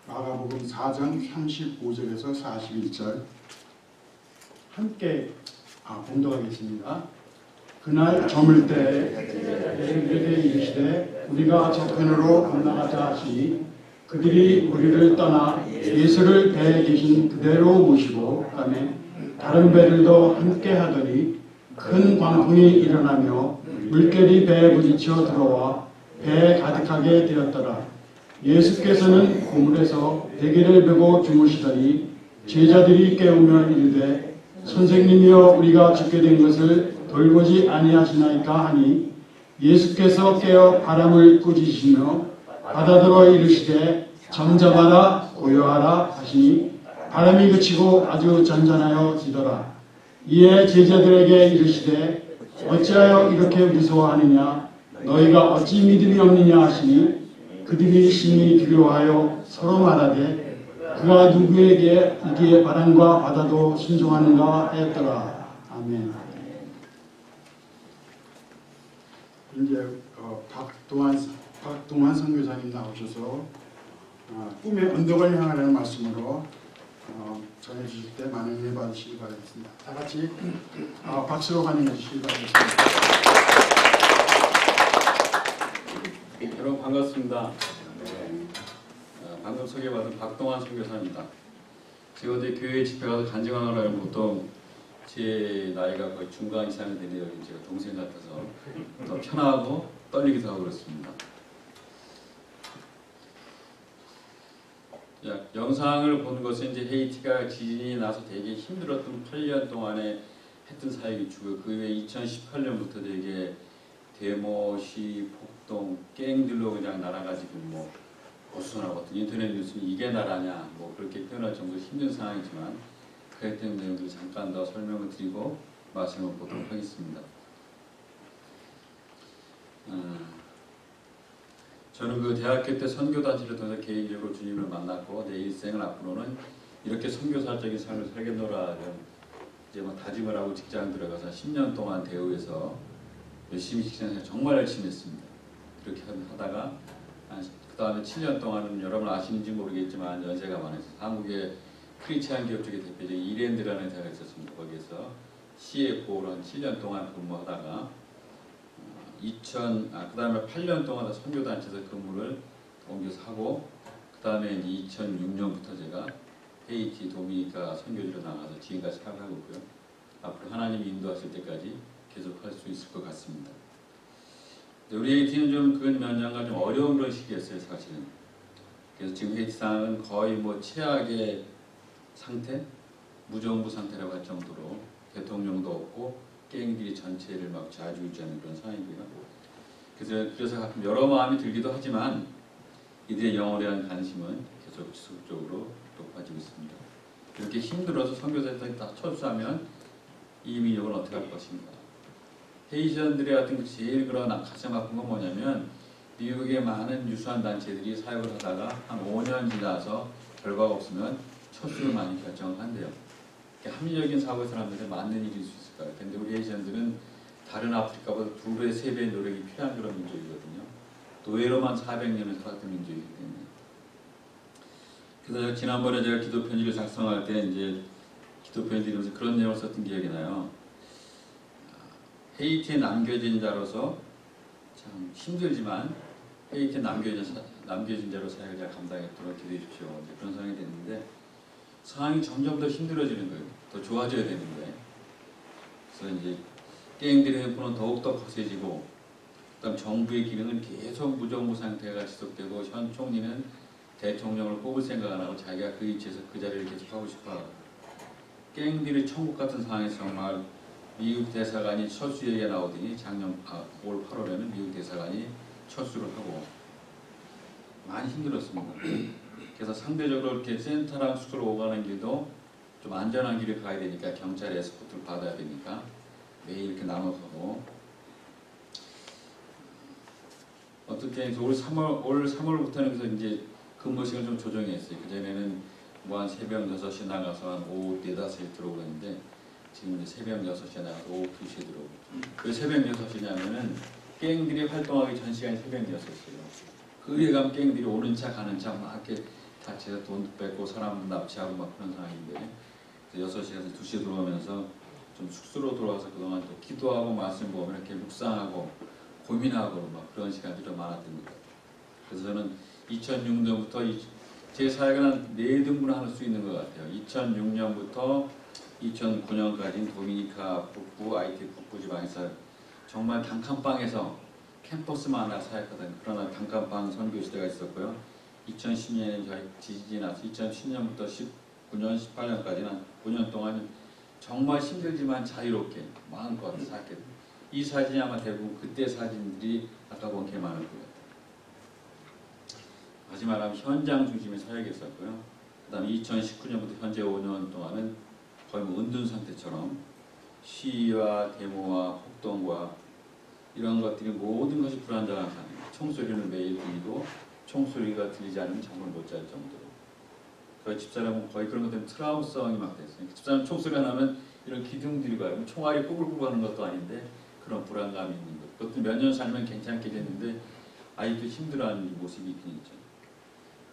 마가복음 4장 35절에서 41절 함께 봉독하겠습니다. 그날 저물 때에 그들에게 이르시되 우리가 저편으로 건너가자 하시니 그들이 우리를 떠나 예수를 배에 계신 그대로 모시고 가매 다른 배들도 함께 하더니 큰 광풍이 일어나며 물결이 배에 부딪혀 들어와 배에 가득하게 되었더라. 예수께서는 고물에서 베개를 베고 주무시더니 제자들이 깨우며 이르되 선생님이여 우리가 죽게 된 것을 돌보지 아니하시나이까 하니 예수께서 깨어 바람을 꾸짖으시며 바다더러 이르시되 잠잠하라 고요하라 하시니 바람이 그치고 아주 잔잔하여 지더라. 이에 제자들에게 이르시되 어찌하여 이렇게 무서워하느냐 너희가 어찌 믿음이 없느냐 하시니 그들이 심히 두려워하여 서로 말하되 그가 누구에게 이기에 바람과 바다도 순종하는가 하였더라. 아멘. 이제 박동환 선교사님 나오셔서 꿈의 언덕을 향하라는 말씀으로 전해주실 때 많은 은혜 받으시기 바라겠습니다. 다 같이 박수로 환영해 주시기 바라겠습니다. 여러분 반갑습니다. 방금 소개받은 박동환 선교사입니다. 제가 어디 교회 집회 가서 간증하느라면 보통 제 나이가 거의 중간 이상이 되는 여기 제가 동생 같아서 더 편하고 떨리기도 하고 그렇습니다. 영상을 본 것은 이제 헤이티가 지진이 나서 되게 힘들었던 8년 동안에 했던 사역이 주고 그 외에 2018년부터 되게 데모, 시, 폭동, 갱들로 그냥 날아가지고 뭐 어수선하고 어떤 인터넷 뉴스는 이게 나라냐 뭐 그렇게 표현할 정도로 힘든 상황이지만 그랬던 내용들을 잠깐 더 설명을 드리고 말씀을 보도록 하겠습니다. 저는 그 대학교 때 선교단체를 통해서 개인적으로 주님을 만났고 내 일생을 앞으로는 이렇게 선교사적인 삶을 살겠노라는 이제 뭐 다짐을 하고 직장 들어가서 10년 동안 대우에서 열심히 직장생활 정말 열심히 했습니다. 그렇게 하다가 그 다음에 7년 동안은 여러분 아시는지 모르겠지만 연세가 많아서 한국의 크리스찬 기업 쪽의 대표적인 이랜드라는 대회가 있었습니다. 거기에서 CFO로 한 7년 동안 근무하다가 그 다음에 8년 동안 선교단체에서 근무를 옮겨서 하고 그 다음에 2006년부터 제가 헤이티 도미니카 선교지로 나가서 지금까지 살아가고 있고요. 앞으로 하나님이 인도하실 때까지 계속 할 수 있을 것 같습니다. 우리 헤이티는 좀 그건 몇 년간 좀 어려운 그런 시기였어요, 사실은. 그래서 지금 헤이티 상황은 거의 뭐 최악의 상태, 무정부 상태라고 할 정도로 대통령도 없고 갱들이 전체를 막 좌지우지하는 그런 상황이고요. 그래서 가끔 여러 마음이 들기도 하지만 이들의 영혼에 대한 관심은 계속 지속적으로 높아지고 있습니다. 이렇게 힘들어서 선교사들이 다 철수하면 이 민족은 어떻게 할 것인가? 헤이티안들의 같은 제일 그런 가슴 아픈 건 뭐냐면 미국의 많은 유수한 단체들이 사역을 하다가 한 5년 지나서 결과가 없으면 철수를 많이 결정한대요. 합리적인 사고의 사람들은 맞는 일일 수 있을 거예요. 근데 우리 헤이티안들은 다른 아프리카보다 2배, 3배의 노력이 필요한 그런 민족이거든요. 노예로만 400년을 살았던 민족이기 때문에. 그래서 지난번에 제가 기도 편지를 작성할 때 이제 기도 편지 드리면서 그런 내용을 썼던 기억이 나요. 헤이티에 남겨진 자로서 참 힘들지만 헤이티에 남겨진 자로 사역을 잘 감당했도록 기도해 주십시오. 그런 상황이 됐는데 상황이 점점 더 힘들어지는 거예요. 더 좋아져야 되는 거예요. 그래서 이제 갱들의 횡포는 더욱더 거세지고 그다음 정부의 기능은 계속 무정부 상태가 지속되고 현 총리는 대통령을 뽑을 생각 안 하고 자기가 그 위치에서 그 자리를 계속 하고 싶어하고 갱들이 천국 같은 상황에서 정말 미국 대사관이 철수 얘기가 나오더니 올 8월에는 미국 대사관이 철수를 하고 많이 힘들었습니다. 그래서 상대적으로 이렇게 센터랑 수도로 오가는 길도 좀 안전한 길을 가야 되니까 경찰의 에스코트를 받아야 되니까 매일 이렇게 나눠가고 어떻게 해서 올 3월부터는 그래서 이제 근무 시간을 좀 조정했어요. 그전에는 뭐 한 새벽 6시에 나가서 한 오후 4, 5시에 들어오고 그랬는데 지금 이제 새벽 6시에 나가서 오후 2시에 들어오고 왜 새벽 6시냐면은 갱들이 활동하기 전 시간이 새벽 6시예요. 그에 가면 갱들이 오는 차 가는 차 막 이렇게 같이 해서 돈도 뺏고 사람 납치하고 막 그런 상황인데 6시에서 2시에 들어오면서 좀 숙소로 돌아와서 그동안 또 기도하고 말씀 보면 이렇게 묵상하고 고민하고 막 그런 시간들이 좀 많았던 것 같아요. 그래서 저는 2006년부터 제 사역은 한 4등분 할 수 있는 것 같아요. 2006년부터 2009년까지는 도미니카 북부 IT 북부 지방에서 정말 단칸방에서 캠퍼스만 하나 사역하던 그런 단칸방 선교 시대가 있었고요. 2010년에 저희 지진이 나서 2010년부터 19년, 18년까지는 9년 동안 정말 힘들지만 자유롭게 마음껏 사역했어요. 이 사진이 아마 대부분 그때 사진들이 아까 본 게 많을 것 같아요. 마지막 하면 현장 중심의 사역이었었고요. 그 다음에 2019년부터 현재 5년 동안은 거의 뭐 은둔 상태처럼 시위와 데모와 폭동과 이런 것들이 모든 것이 불안정한 상황. 총소리는 매일 들리고 총소리가 들리지 않으면 잠을 못 잘 정도로. 저희 집사람은 거의 그런 것 때문에 트라우마성이 막 됐어요. 집사람 총소리가 나면 이런 기둥들이 가요. 총알이 꾸불꾸불 하는 것도 아닌데 그런 불안감이 있는 것. 그것도 몇 년 살면 괜찮게 됐는데 아직도 힘들어하는 모습이 있긴 있죠.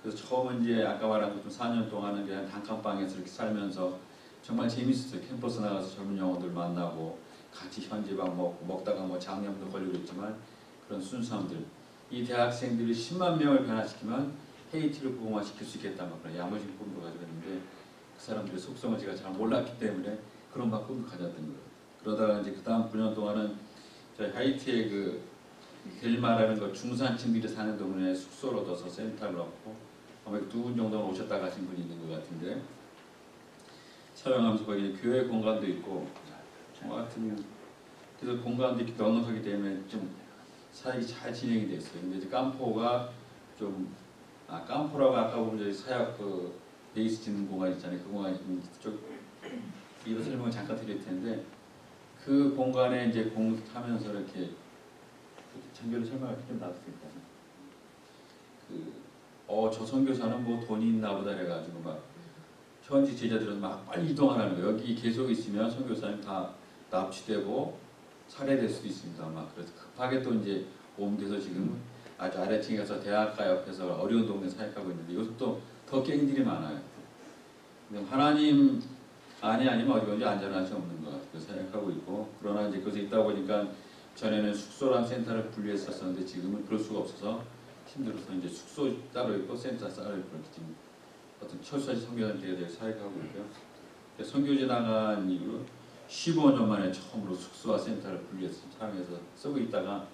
그래서 처음은 이제 아까 말한 것처럼 4년 동안은 그냥 단칸방에서 이렇게 살면서 정말 재밌었어요. 캠퍼스 나가서 젊은 영혼들 만나고 같이 현지밥 먹다가 뭐 장염도 걸리고 있지만 그런 순수함들. 이 대학생들이 10만 명을 변화시키면 헤이티를 부흥화시킬 수 있겠다 막 그런 야무진 꿈도 가지고 있는데 그 사람들의 속성을 제가 잘 몰랐기 때문에 그런 막 꿈을 가졌던 거예요. 그러다가 이제 그 다음 9년 동안은 저희 하이티의 그 겔마라는 거 중산층들이 사는 동네에 숙소를 얻어서 센터를 넣고 아마 2분 정도는 오셨다 가신 분이 있는 것 같은데 촬영하면서 거기 교회 공간도 있고 저 같은 그래서 공간도 이렇게 넉넉하기 때문에 좀 사역이 잘 진행이 됐어요. 근데 이제 깜포가 좀 깜포라고 아까 보면 저희 사역 그 베이스 짓는 공간 있잖아요. 그 공간이 좀 이거 설명을 잠깐 드릴 텐데 그 공간에 이제 공하면서 이렇게 장교를 설명할 때 좀 나왔으니까 저 선교사는 뭐 돈이 있나 보다 해가지고 막 현지 제자들은 막 빨리 이동하라는 거예요. 여기 계속 있으면 선교사님 다 납치되고 살해될 수도 있습니다. 막 그래서 급하게 또 이제 옮겨서 지금 아주 아래층에 가서 대학가 옆에서 어려운 동네 사역하고 있는데 요즘 또 더 갱들이 많아요. 근데 하나님 아니면 어디 건지 안전할 수 없는 것 같아요. 사역하고 있고 그러나 이제 거기서 있다 보니까 전에는 숙소랑 센터를 분리했었는데 지금은 그럴 수가 없어서 힘들어서 이제 숙소 따로 있고 센터 따로 있고 지금 어떤 철수하지 선교단체가 사역하고 있고요. 선교지 나간 이후로 15년 만에 처음으로 숙소와 센터를 분리해서 사용해서 쓰고 있다가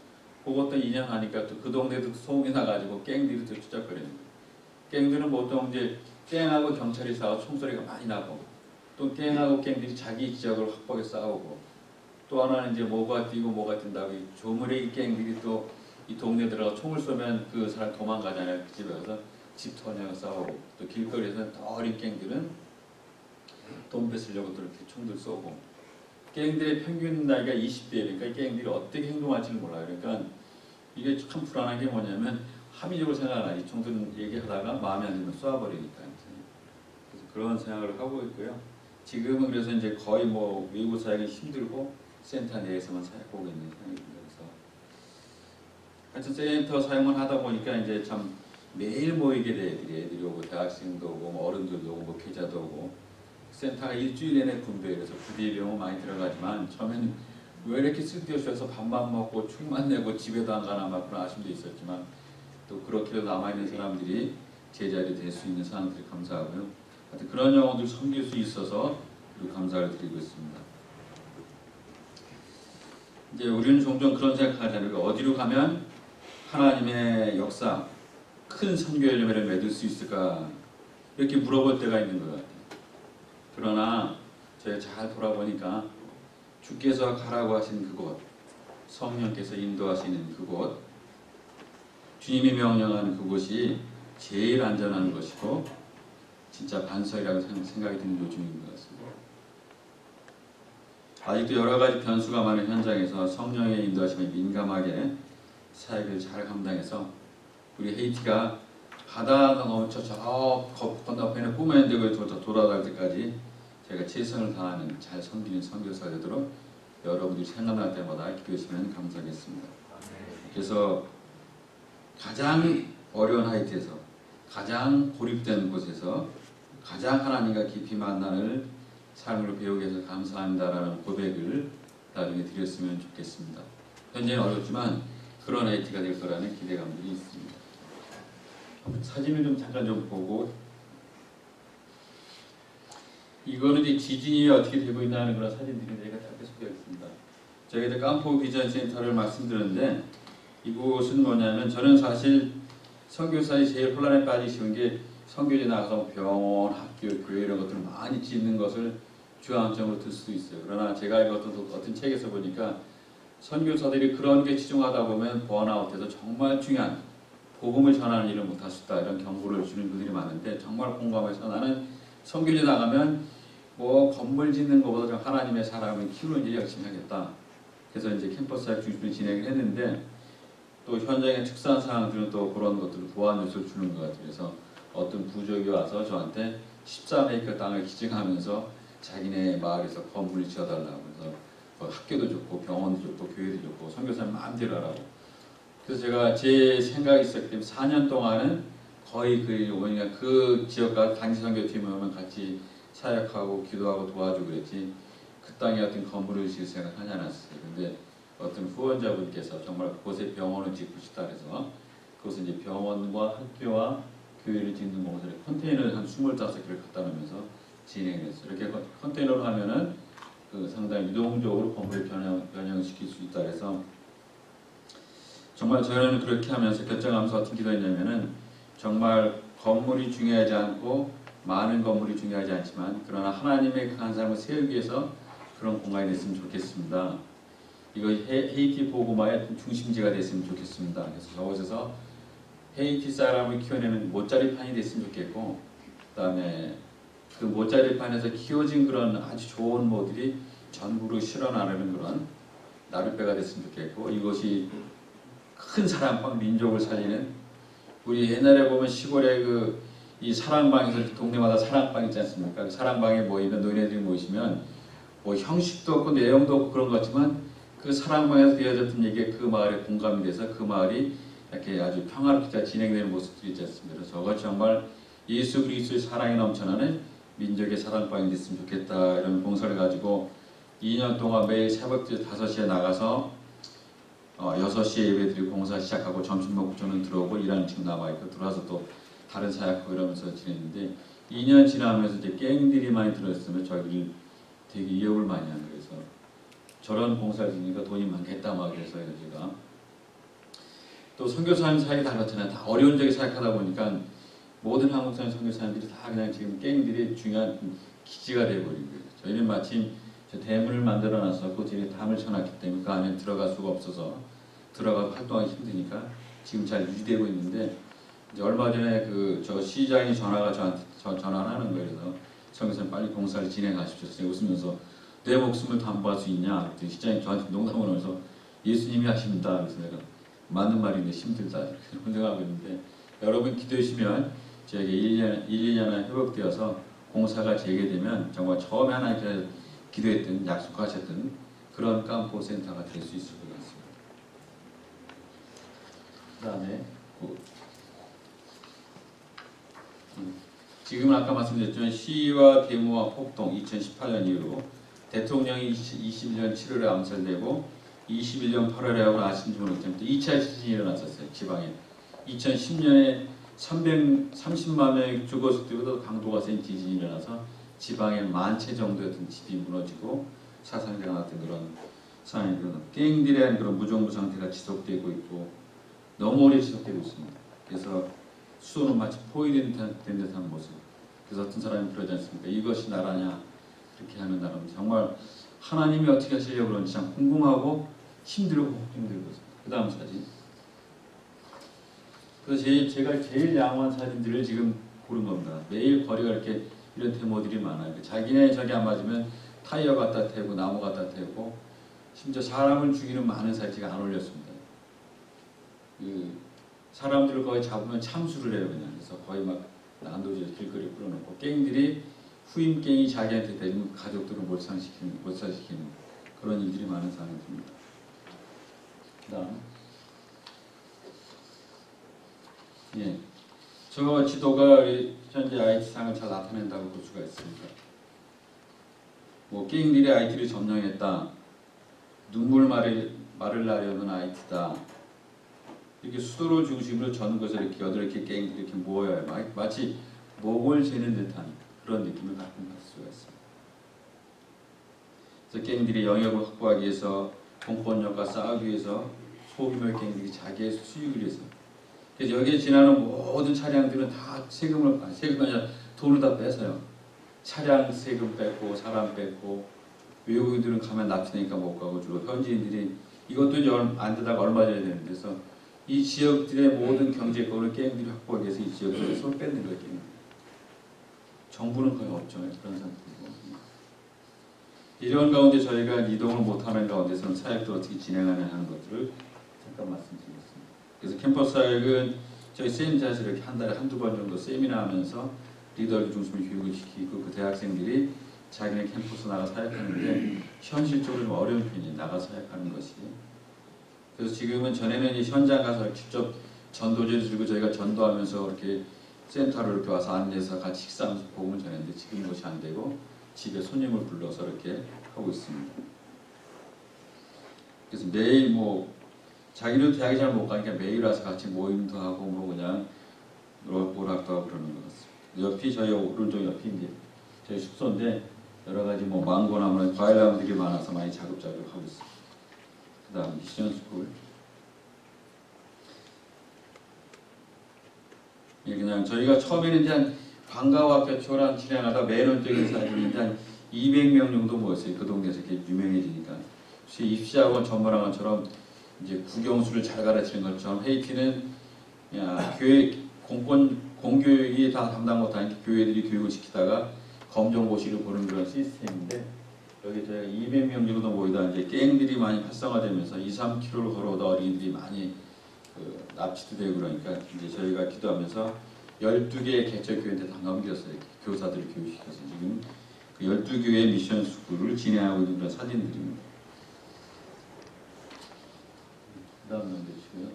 그것도 2년 하니까 또 그 동네도 소음이 나가지고 갱들이 또 추적거리는 거예요. 갱들은 보통 이제 갱하고 경찰이 싸워 총소리가 많이 나고 또 갱하고 갱들이 자기 지역을 확보해 싸우고 또 하나는 이제 뭐가 뛰고 뭐가 뛴다고 조물의 갱들이 또 이 동네 들어가 총을 쏘면 그 사람 도망가잖아요. 그 집에 가서 집터냐고 싸우고 또 길거리에서는 더 어린 갱들은 돈 뺏으려고 또 이렇게 총들 쏘고 갱들의 평균 나이가 20대니까 이 갱들이 어떻게 행동할지를 몰라요. 그러니까 이게 참 불안한 게 뭐냐면 합리적으로 생각하나 이 총들은 얘기하다가 마음에 안 들면 쏘아버리니까 그래서 그런 생각을 하고 있고요. 지금은 그래서 이제 거의 뭐 외부 사역이 힘들고 센터 내에서만 사역하고 있는 상황입니다. 그래서 하여튼 센터 사역만 하다 보니까 이제 참 매일 모이게 돼 애들이 오고 대학생도 오고 뭐 어른들도 오고 목회자도 오고 센터가 일주일 내내 분배해 그래서 부대비용은 많이 들어가지만 처음에는 왜 이렇게 쓸데없이 밥만 먹고 축만 내고 집에도 안 가나 막 그런 아쉬움도 있었지만 또 그렇게도 남아있는 사람들이 제자리 될 수 있는 사람들이 감사하고요. 하여튼 그런 영혼들 섬길 수 있어서 그리고 감사를 드리고 있습니다. 이제 우리는 종종 그런 생각하잖아요. 어디로 가면 하나님의 역사, 큰 선교 열매를 맺을 수 있을까 이렇게 물어볼 때가 있는 것 같아요. 그러나 제가 잘 돌아보니까 주께서 가라고 하신 그곳, 성령께서 인도하시는 그곳, 주님이 명령하는 그곳이 제일 안전한 것이고 진짜 반석이라고 생각이 드는 요즘인 것 같습니다. 아직도 여러 가지 변수가 많은 현장에서 성령의 인도하심에 민감하게 사역을 잘 감당해서 우리 헤이티가 바다가 넘쳐 저 건너편에 꿈에는 데고 돌아갈 때까지 제가 최선을 다하는 잘 섬기는 선교사가 되도록 여러분들이 생각날 때마다 기도하시면 감사하겠습니다. 그래서 가장 어려운 하이티에서 가장 고립된 곳에서 가장 하나님과 깊이 만나는 삶을 배우게 해서 감사합니다라는 고백을 나중에 드렸으면 좋겠습니다. 현재는 어렵지만 그런 에이티가 될 거라는 기대감들이 있습니다. 사진을 좀 잠깐 좀 보고, 이거는 이제 지진이 어떻게 되고 있나는 그런 사진들인데 제가 짧게 소개하겠습니다. 저희가 깜포 비전 센터를 말씀드렸는데, 이곳은 뭐냐면, 저는 사실 선교사에 제일 혼란에 빠지시는 게 선교지 나가서 병원, 학교, 교회 이런 것들을 많이 짓는 것을 주안점으로 들 수도 있어요. 그러나 제가 어떤 책에서 보니까 선교사들이 그런 게 치중하다 보면 번아웃해서 정말 중요한 복음을 전하는 일을 못할 수 있다, 이런 경고를 주는 분들이 많은데, 정말 공감해서 나는 선교지 나가면 뭐 건물 짓는 것보다 좀 하나님의 사람을 키우는 일 열심히 하겠다. 그래서 이제 캠퍼스 사역 중심으로 진행을 했는데, 또 현장의 특수한 상황들은 또 그런 것들을 보완 요소를 주는 것 같아요. 그래서 어떤 부족이 와서 저한테 14에이커 땅을 기증하면서 자기네 마을에서 건물을 지어달라고, 그래서 뭐 학교도 좋고 병원도 좋고 교회도 좋고 선교사님 마음대로 하라고. 그래서 제가 제 생각이 있었기 때문에 4년 동안은 거의 그 지역과 단지 선교팀을 오면 같이 사역하고 기도하고 도와주고 그랬지, 그 땅에 어떤 건물을 지을 생각하지 않았어요. 근데 어떤 후원자분께서 정말 그곳에 병원을 짓고 싶다 그래서 그곳은 이제 병원과 학교와 교회를 짓는 공사를 컨테이너를 한 25개를 갖다 놓으면서 진행을 했어요. 이렇게 컨테이너로 하면은 상당히 유동적으로 건물을 변형시킬 수 있다 그래서, 정말 저는 그렇게 하면서 결정하면서 어떤 기도했냐면은, 정말 건물이 중요하지 않고 많은 건물이 중요하지 않지만 그러나 하나님의 그 한 삶을 세우기 위해서 그런 공간이 됐으면 좋겠습니다. 이거 헤이티 복음화의 중심지가 됐으면 좋겠습니다. 그래서 저곳에서 헤이티 사람을 키워내는 못자리판이 됐으면 좋겠고, 그 다음에 그 못자리판에서 키워진 그런 아주 좋은 모들이 전국으로 실어나르는 그런 나룻배가 됐으면 좋겠고, 이것이 큰 사랑방 민족을 살리는, 우리 옛날에 보면 시골에 이 사랑방에서 동네마다 사랑방 있지 않습니까? 그 사랑방에 모이면 노인네들이 모이시면 뭐 형식도 없고 내용도 없고 그런 것 같지만 그 사랑방에서 되어졌던 얘기에 그 마을에 공감이 돼서 그 마을이 이렇게 아주 평화롭게 진행되는 모습들이 있지 않습니까? 저것 정말 예수 그리스도의 사랑이 넘쳐나는 민족의 사랑방이 됐으면 좋겠다, 이런 봉사를 가지고 2년 동안 매일 새벽 5시에 나가서 6시에 예배드리고 봉사 시작하고 점심 먹고 저는 들어오고 일하는 친구 남아있고 들어와서 또 다른 사역하고 이러면서 지냈는데, 2년 지나면서 이제 깽들이 많이 들어있으면 저희들이 되게 이역을 많이 하는 거예요. 그래서 저런 봉사를 지니까 돈이 많겠다 막 그래서 제가 또 선교사님 사역이 다 그렇잖아요. 다 어려운 적에 사역하다 보니까 모든 한국사람 선교사님들이 다 그냥 지금 깽들이 중요한 기지가 되어버린 거예요. 저희는 마침 저 대문을 만들어놔서 그 뒤에 담을 쳐놨기 때문에 그 안에 들어갈 수가 없어서 들어가서 활동하기 힘드니까 지금 잘 유지되고 있는데, 이제 얼마 전에 저 시장이 저한테 전화를 하는 거예요. 그래서 선교사님 빨리 봉사를 진행하십시오. 웃으면서 내 목숨을 담보할 수 있냐? 그랬더니 시장이 저한테 농담을 하면서 예수님이 하십니다. 그래서 내가 맞는 말인데 힘들다 이렇게 생각하고 있는데, 여러분 기도해 주시면 저에게 1, 2년에 회복되어서 공사가 재개되면 정말 처음에 하나님께서 기도했던 약속하셨던 그런 깜포 센터가 될 수 있을 것 같습니다. 그 다음에 지금은 아까 말씀드렸지만 시위와 데모와 폭동 2018년 이후로 대통령이 21년 7월에 암살되고 21년 8월에 하고 아시는지 모르겠지만 또 2차 지진이 일어났었어요. 지방에 2010년에 330만 명이 죽었을 때보다 강도가 센 지진이 일어나서 지방에 만채 정도였던 집이 무너지고 사상자가 나왔던 그런 상황이 일어나, 갱들의 그런 무정부 상태가 지속되고 있고 너무 오래 지속되고 있습니다. 그래서 수도는 마치 포위된 듯한 모습. 그래서 어떤 사람이 그러지 않습니까? 이것이 나라냐? 그렇게 하는 나라입니다. 정말 하나님이 어떻게 하시려고 그런지 참 궁금하고 힘들고 있습니다. 그 다음 사진. 그래서 제가 제일 양호한 사진들을 지금 고른 겁니다. 매일 거리가 이렇게 이런 데모들이 많아요. 자기네 저기 안 맞으면 타이어 갖다 대고 나무 갖다 대고 심지어 사람을 죽이는 많은 사진을 안 올렸습니다. 사람들을 거의 잡으면 참수를 해요. 그냥. 그래서 거의 막 난도질 길거리 끌어놓고 갱들이 후임 갱이 자기한테 대면 가족들을 몰살시키는 그런 일들이 많은 상황입니다. 그다음 저 지도가 현재 IT상을 잘 나타낸다고 볼 수가 있습니다. 뭐 게임들이 IT를 점령했다. 눈물 말을 나려는 IT다. 이렇게 수도를 중심으로 전 것을 이렇게 8개 게임들이 이렇게 모여요. 마치 목을 재는 듯한 그런 느낌을 가끔 받을 수가 있습니다. 그래서 게임들이 영역을 확보하기 위해서 공권력과 싸우기 위해서 소규모 게임들이 자기의 수익을 위해서 그래서 여기에 지나는 모든 차량들은 다 세금이 아니라 돈을 다 뺏어요. 차량 세금 뺏고 사람 뺏고 외국인들은 가면 납치되니까 못 가고 주로 현지인들이 이것도 이제 안 되다가 얼마 전에 되는 데서 이 지역들의 모든 경제권을 게임들이 확보하기 위해서 이 지역들에 손 뺏는 거예요. 정부는 거의 없죠. 그런 상태고 이런 가운데 저희가 이동을 못하는 가운데서는 사역도 어떻게 진행하냐 하는 것들을 잠깐 말씀드리겠습니다. 그래서 캠퍼스 사역은 저희 세미나에서 이렇게 한 달에 한두 번 정도 세미나 하면서 리더를 중심으로 교육을 시키고 그 대학생들이 자기네 캠퍼스 나가 사역하는데 현실적으로 좀 어려운 편이에요. 나가 사역하는 것이. 그래서 지금은 전에는 이 현장 가서 직접 전도제를 들고 저희가 전도하면서 이렇게 센터로 이렇게 와서 안내해서 같이 식사하면서 복음을 전했는데 지금 그것이 안 되고 집에 손님을 불러서 이렇게 하고 있습니다. 그래서 매일 뭐 자기는 대학에 잘 못 가니까 매일 와서 같이 모임도 하고 뭐 그냥 오락도 하고 그러는 것 같습니다. 옆이 저희 오른쪽 옆이 이제 저희 숙소인데 여러 가지 뭐 망고나무나 과일나무들이 많아서 많이 자급자족하고 있습니다. 그다음 미션 스쿨. 예, 그냥 저희가 처음에는 이제 한 방과후 학교랑 진행하다 매년적인 사진인데 한 200명 정도 모였어요. 그 동네에서 이렇게 유명해지니까. 입시학원 전문학원처럼 이제 국영수를 잘 가르치는 것처럼 헤이티는 교회 공교육이 다 담당 못하니까 교회들이 교육을 시키다가 검정고시를 보는 그런 시스템인데 여기 저희가 200명 정도 모이다 이제 게임들이 많이 활성화되면서 2, 3km를 걸어오다 어린이들이 많이 납치도 되고 그러니까 이제 저희가 기도하면서 12개의 개척교회한테 당감기였어요. 교사들을 교육시켜서 지금 그 12교회의 미션 스쿨을 진행하고 있는 그런 사진들입니다. 그 다음 넘겨주시고요.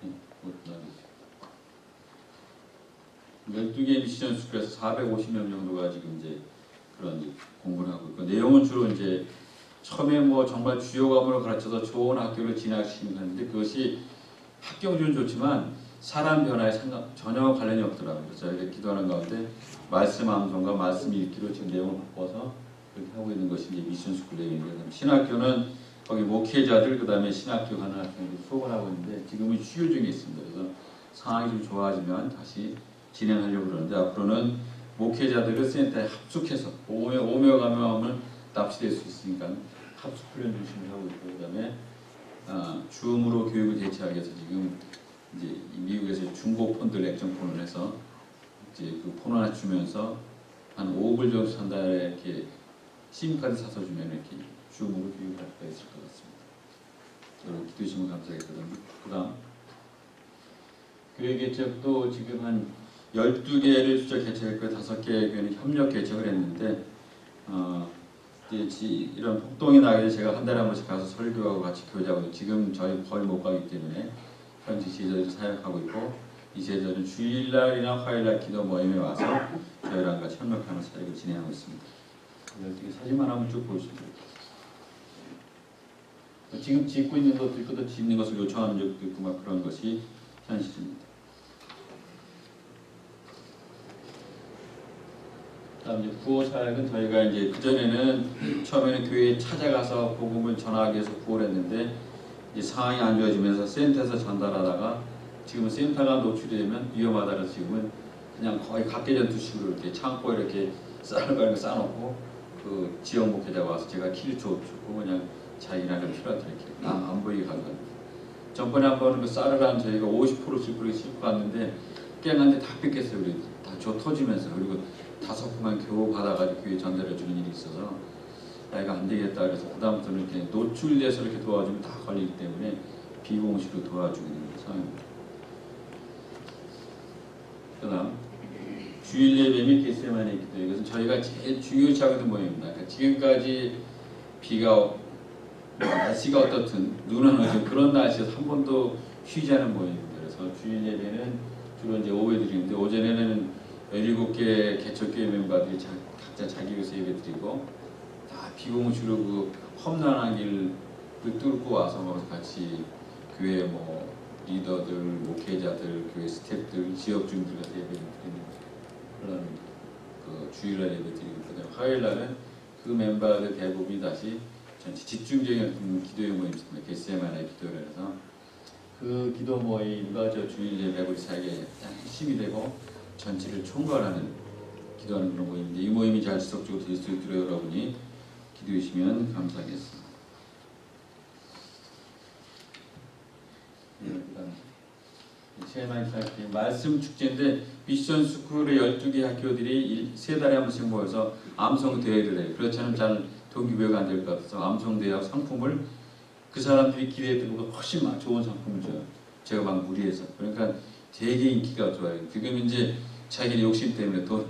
네, 12개의 미션 스쿨에서 450명 정도가 지금 이제 그런 공부를 하고 있고 내용은 주로 이제 처음에 뭐 정말 주요 과목을 가르쳐서 좋은 학교를 진학시키는 건데 그것이 학교 경주는 좋지만 사람 변화에 전혀 관련이 없더라고요. 그래서 저희가 기도하는 가운데 말씀 암송과 말씀 읽기로 지금 내용을 바꿔서 그렇게 하고 있는 것이 이제 미션 스쿨 내용입니다. 신학교는 거기 목회자들 그다음에 신학교 가는 학생들이 수업을 하고 있는데 지금은 휴교 중에 있습니다. 그래서 상황이 좀 좋아지면 다시 진행하려고 그러는데 앞으로는 목회자들을 센터에 합숙해서 오며 가며 하면 납치될 수 있으니까 합숙 훈련 중심으로 하고 있고 그다음에 줌으로 교육을 대체하기 위해서 지금 이제 미국에서 중고 폰들 액정폰을 해서 이제 그 폰 하나 주면서 한 5불 정도 한 달에 이렇게 심카드 사서 주면 이렇게 줌으로 교육할 수가 있을 것 같습니다. 여러분 기도해 주시면 감사하겠거든요. 그다음 교회 개척도 지금 한 12개를 수적 개척했고 5개 교회는 협력 개척을 했는데 이런 폭동이 나게 제가 한 달에 한 번씩 가서 설교하고 같이 교제하고 지금 저희 거의 못 가기 때문에 현지 지도자들 사역하고 있고 이 제자들은 주일날이나 화요일날 기도 모임에 와서 저희랑 같이 협력하는 사역을 진행하고 있습니다. 어떻게 사진만 한번 쭉 보시죠. 지금 짓고 있는 것도 있고 또 짓는 것을 요청하는 적도 있고 막 그런 것이 현실입니다. 다음 이제 구호 사역은 저희가 이제 그 전에는 처음에는 교회에 찾아가서 복음을 전하기 위해서 구호를 했는데 이제 상황이 안 좋아지면서 센터에서 전달하다가 지금은 센터가 노출되면 위험하다 그래서 지금은 그냥 거의 각계전투식으로 이렇게 창고에 이렇게 쌀을 싸놓고 그 지역 목회자가 와서 제가 키를 주고 그냥 자기나름 필요한 대로 이렇게 안 보이게 가져갑니다. 전번에 한번 그 쌀을 한 저희가 50%씩 그렇게 싣고 갔는데 깨는데 다 뺏겼어요. 우리 다 줘 터지면서 그리고 5분만 겨우 받아가지고 교회 전달해 주는 일이 있어서 이거 안 되겠다 그래서 그다음부터는 이렇게 노출돼서 이렇게 도와주면 다 걸리기 때문에 비공식으로 도와주고 있는 상황입니다. 그다음 주일 예배 및 겟세마네 기도 이것은 저희가 제일 중요시하고 있는 모임입니다. 그러니까 지금까지 날씨가 어떻든 눈 오는 그런 날씨에서 한 번도 쉬지 않은 모임입니다. 멤버들이 각자 자기 위해서 예배드리고 다 비공주로 그 험난한 길을 뚫고 와서 뭐 같이 교회 뭐 리더들, 목회자들, 교회 스태프들, 지역 주민들과 예배를 드리는 그런 그 주일날 예배드리고 그다음에 화요일 날은 그 멤버들 대부분이 다시 전체 집중적인 기도의 모임 있습니다. 겟세마네 기도를 해서 그 기도 모임과 저 주일 예배 우리 사이에 핵심이 되고 전체를 총괄하는 기도하는 그런 모임인데 이 모임이 잘 지속적으로 될 수 있도록 여러분이 기도해 주시면 감사하겠습니다. 말씀 축제인데 미션 스쿨의 12개 학교들이 3달에 한 번씩 모여서 암송 대회를 해요. 그렇지 않으면 잘 동기부여가 안 될 것 같아서 암송 대회하고 상품을 그 사람들이 기대했던 것보다 훨씬 좋은 상품을 줘요. 제가 막 무리해서. 그러니까 되게 인기가 좋아요. 지금 이제 자기의 욕심 때문에 또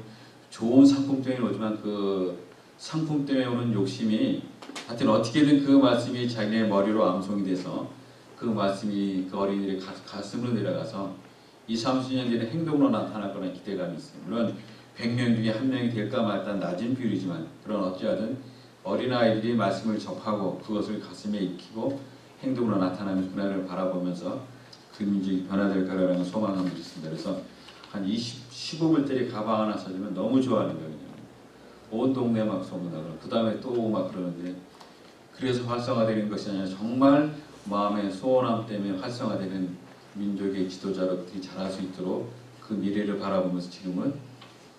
좋은 상품 때문에 오지만 그 상품 때문에 오는 욕심이 하여튼 어떻게든 그 말씀이 자기의 머리로 암송이 돼서 그 말씀이 그 어린이들의 가슴으로 내려가서 20-30년 뒤에 행동으로 나타날 거라는 기대감이 있어요. 물론 100명 중에 1명이 될까 말까 낮은 비율이지만 그런 어찌하든 어린아이들이 말씀을 접하고 그것을 가슴에 익히고 행동으로 나타나는 그날을 바라보면서 그 민족이 변화될 거라는 소망을 있습니다. 그래서 한 15불짜리 가방 하나 사주면 너무 좋아하는 거예요. 온 동네 막 소문나고 그 다음에 또 막 그러는데 그래서 활성화되는 것이 아니라 정말 마음의 소원함 때문에 활성화되는 민족의 지도자로들이 자랄 수 있도록 그 미래를 바라보면서 지금은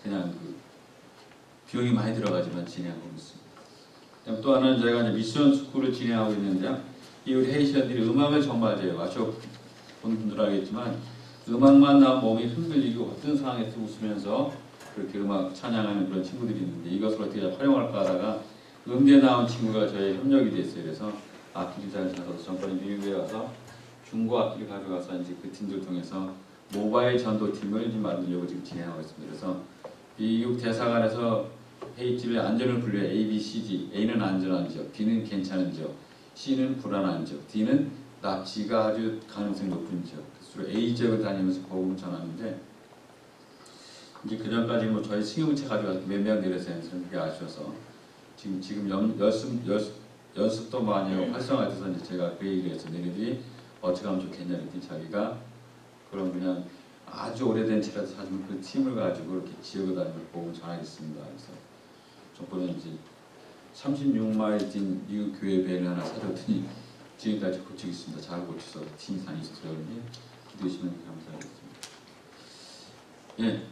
그냥 그 비용이 많이 들어가지만 진행하고 있습니다. 또 하나는 제가 이제 미션 스쿨을 진행하고 있는데요. 이 우리 헤이시안들이 음악을 정말 잘 마셔 본 분들 알겠지만 음악만 나오면 몸이 흔들리고 어떤 상황에서 웃으면서 그렇게 음악 찬양하는 그런 친구들이 있는데 이것을 어떻게 활용할까 하다가 음대 나온 친구가 저희 협력이 됐어요. 그래서 악기를 잘 찾아서 전번에 미국에 와서 중고 악기를 가져가서 이제 그 팀들 통해서 모바일 전도팀을 만들려고 지금 진행하고 있습니다. 그래서 미국 대사관에서 헤이티를 안전을 분류해 A, B, C, D. A는 안전한 지역, B는 괜찮은 지역, C는 불안한 지역, D는 납치가 아주 가능성이 높은 지역. 주로 A 지역을 다니면서 복음을 전하는데 이제 그 전까지 뭐 저희 승용차 가져가서 몇 명 내려서 그게 아쉬워서 지금 연습도 많이 하고 활성화돼서 이제 제가 그 얘기를 해서 너희들이 어떻게 하면 좋겠냐 했더니 자기가 그럼 그냥 아주 오래된 차라도 사주면 그 팀을 가지고 이렇게 지역을 다니면서 복음을 전하겠습니다. 그래서 저번에 이제 36마일 뛴 미국 교회 밴을 하나 사줬더니 지금까지 고치고 있습니다. 잘 고쳐서 팀이 다니셔서 그러는데 기도해주시면 감사하겠습니다. 예.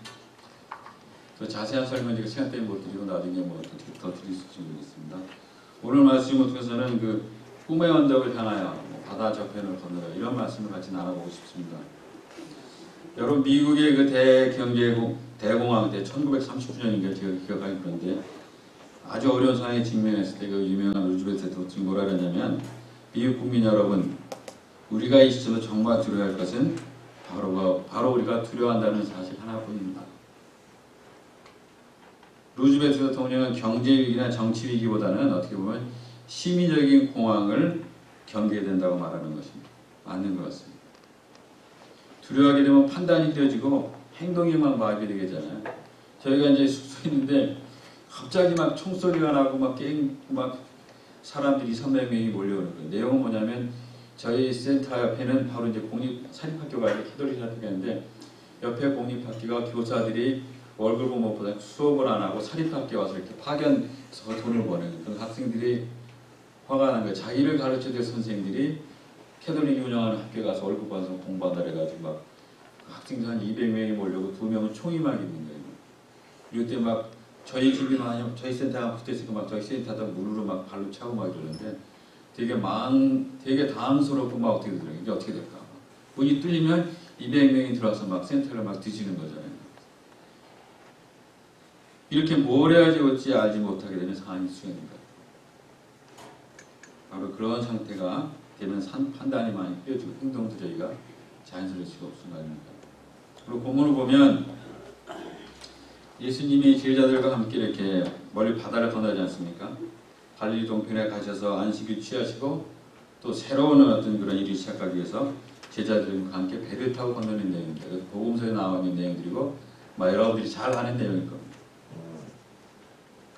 더 자세한 설명 제가 시간 때문에 못 드리고 나중에 뭐 더 드릴 수 있습니다. 오늘 말씀을 통해서는 그 꿈의 언덕을 향하여 바다 저편을 건너라 이런 말씀을 같이 나눠보고 싶습니다. 여러분 미국의 그 대공황 때 1939년인가 제가 기억하기 그런데 아주 어려운 상황에 직면했을 때 그 유명한 루즈벨트 대통령이 뭐라 그러냐면 미국 국민 여러분 우리가 이 시점에 정말 두려워할 것은 바로 우리가 두려워한다는 사실 하나뿐입니다. 루즈벨트 대통령은 경제위기나 정치위기보다는 어떻게 보면 심리적인 공황을 견뎌야 된다고 말하는 것입니다. 맞는 것 같습니다. 두려워하게 되면 판단이 되어지고 행동에만 마비게 되잖아요. 저희가 이제 숙소에 있는데 갑자기 막 총소리가 나고 막 사람들이 300명이 몰려오는 거예요. 내용은 뭐냐면 저희 센터 옆에는 바로 이제 사립학교가 이렇게 캐톨릭 학교가 있는데 옆에 공립학교가 교사들이 월급 공무원보다 수업을 안 하고 사립학교에 와서 이렇게 파견해서 돈을 버는 그 학생들이 화가 난 거예요. 자기를 가르쳐야 될 선생님들이 캐톨릭이 운영하는 학교에 가서 월급 받아서 공부한다 그래가지고 막 학생들 한 200명이 몰려고 2명은 총이 막 있는 거예요. 이럴 때 막 저희 집이 많이 저희 센터가 붙어있으니까 막 저희 센터도 물으로 막 발로 차고 막 이러는데 되게 당황스럽고 막 어떻게 되더라고요. 이게 어떻게 될까? 문이 뚫리면 200명이 들어와서 막 센터를 막 뒤지는 거잖아요. 이렇게 뭘 해야지 어찌 알지 못하게 되는 상황이 수행된 거예요. 바로 그런 상태가 되면 판단이 많이 뼈지고 행동도 저희가 자연스러울 수가 없는 거 아닙니까? 그리고 본문을 보면 예수님이 제자들과 함께 이렇게 멀리 바다를 건너지 않습니까? 갈릴리 동편에 가셔서 안식일 취하시고 또 새로운 어떤 그런 일을 시작하기 위해서 제자들과 함께 배를 타고 건너는 내용입니다. 복음서에 나와 있는 내용들이고 여러분들이 잘 아는 내용일 겁니다.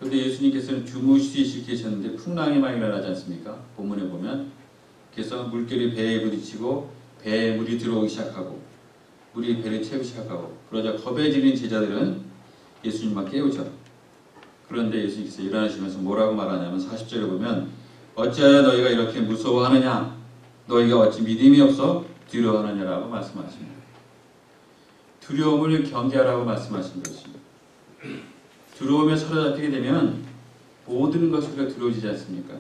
그런데 예수님께서는 주무시듯이 계셨는데 풍랑이 많이 일어나지 않습니까? 본문에 보면 그래서 물결이 배에 부딪히고 배에 물이 들어오기 시작하고 물이 배를 채우기 시작하고 그러자 겁에 질린 제자들은 예수님만 깨우죠. 그런데 예수님께서 일어나시면서 뭐라고 말하냐면 40절에 보면 어찌하여 너희가 이렇게 무서워하느냐 너희가 어찌 믿음이 없어 두려워하느냐라고 말씀하십니다. 두려움을 경계하라고 말씀하신 것입니다. 두려움에 사로잡히게 되면 모든 것이 우리가 두려워지지 않습니까?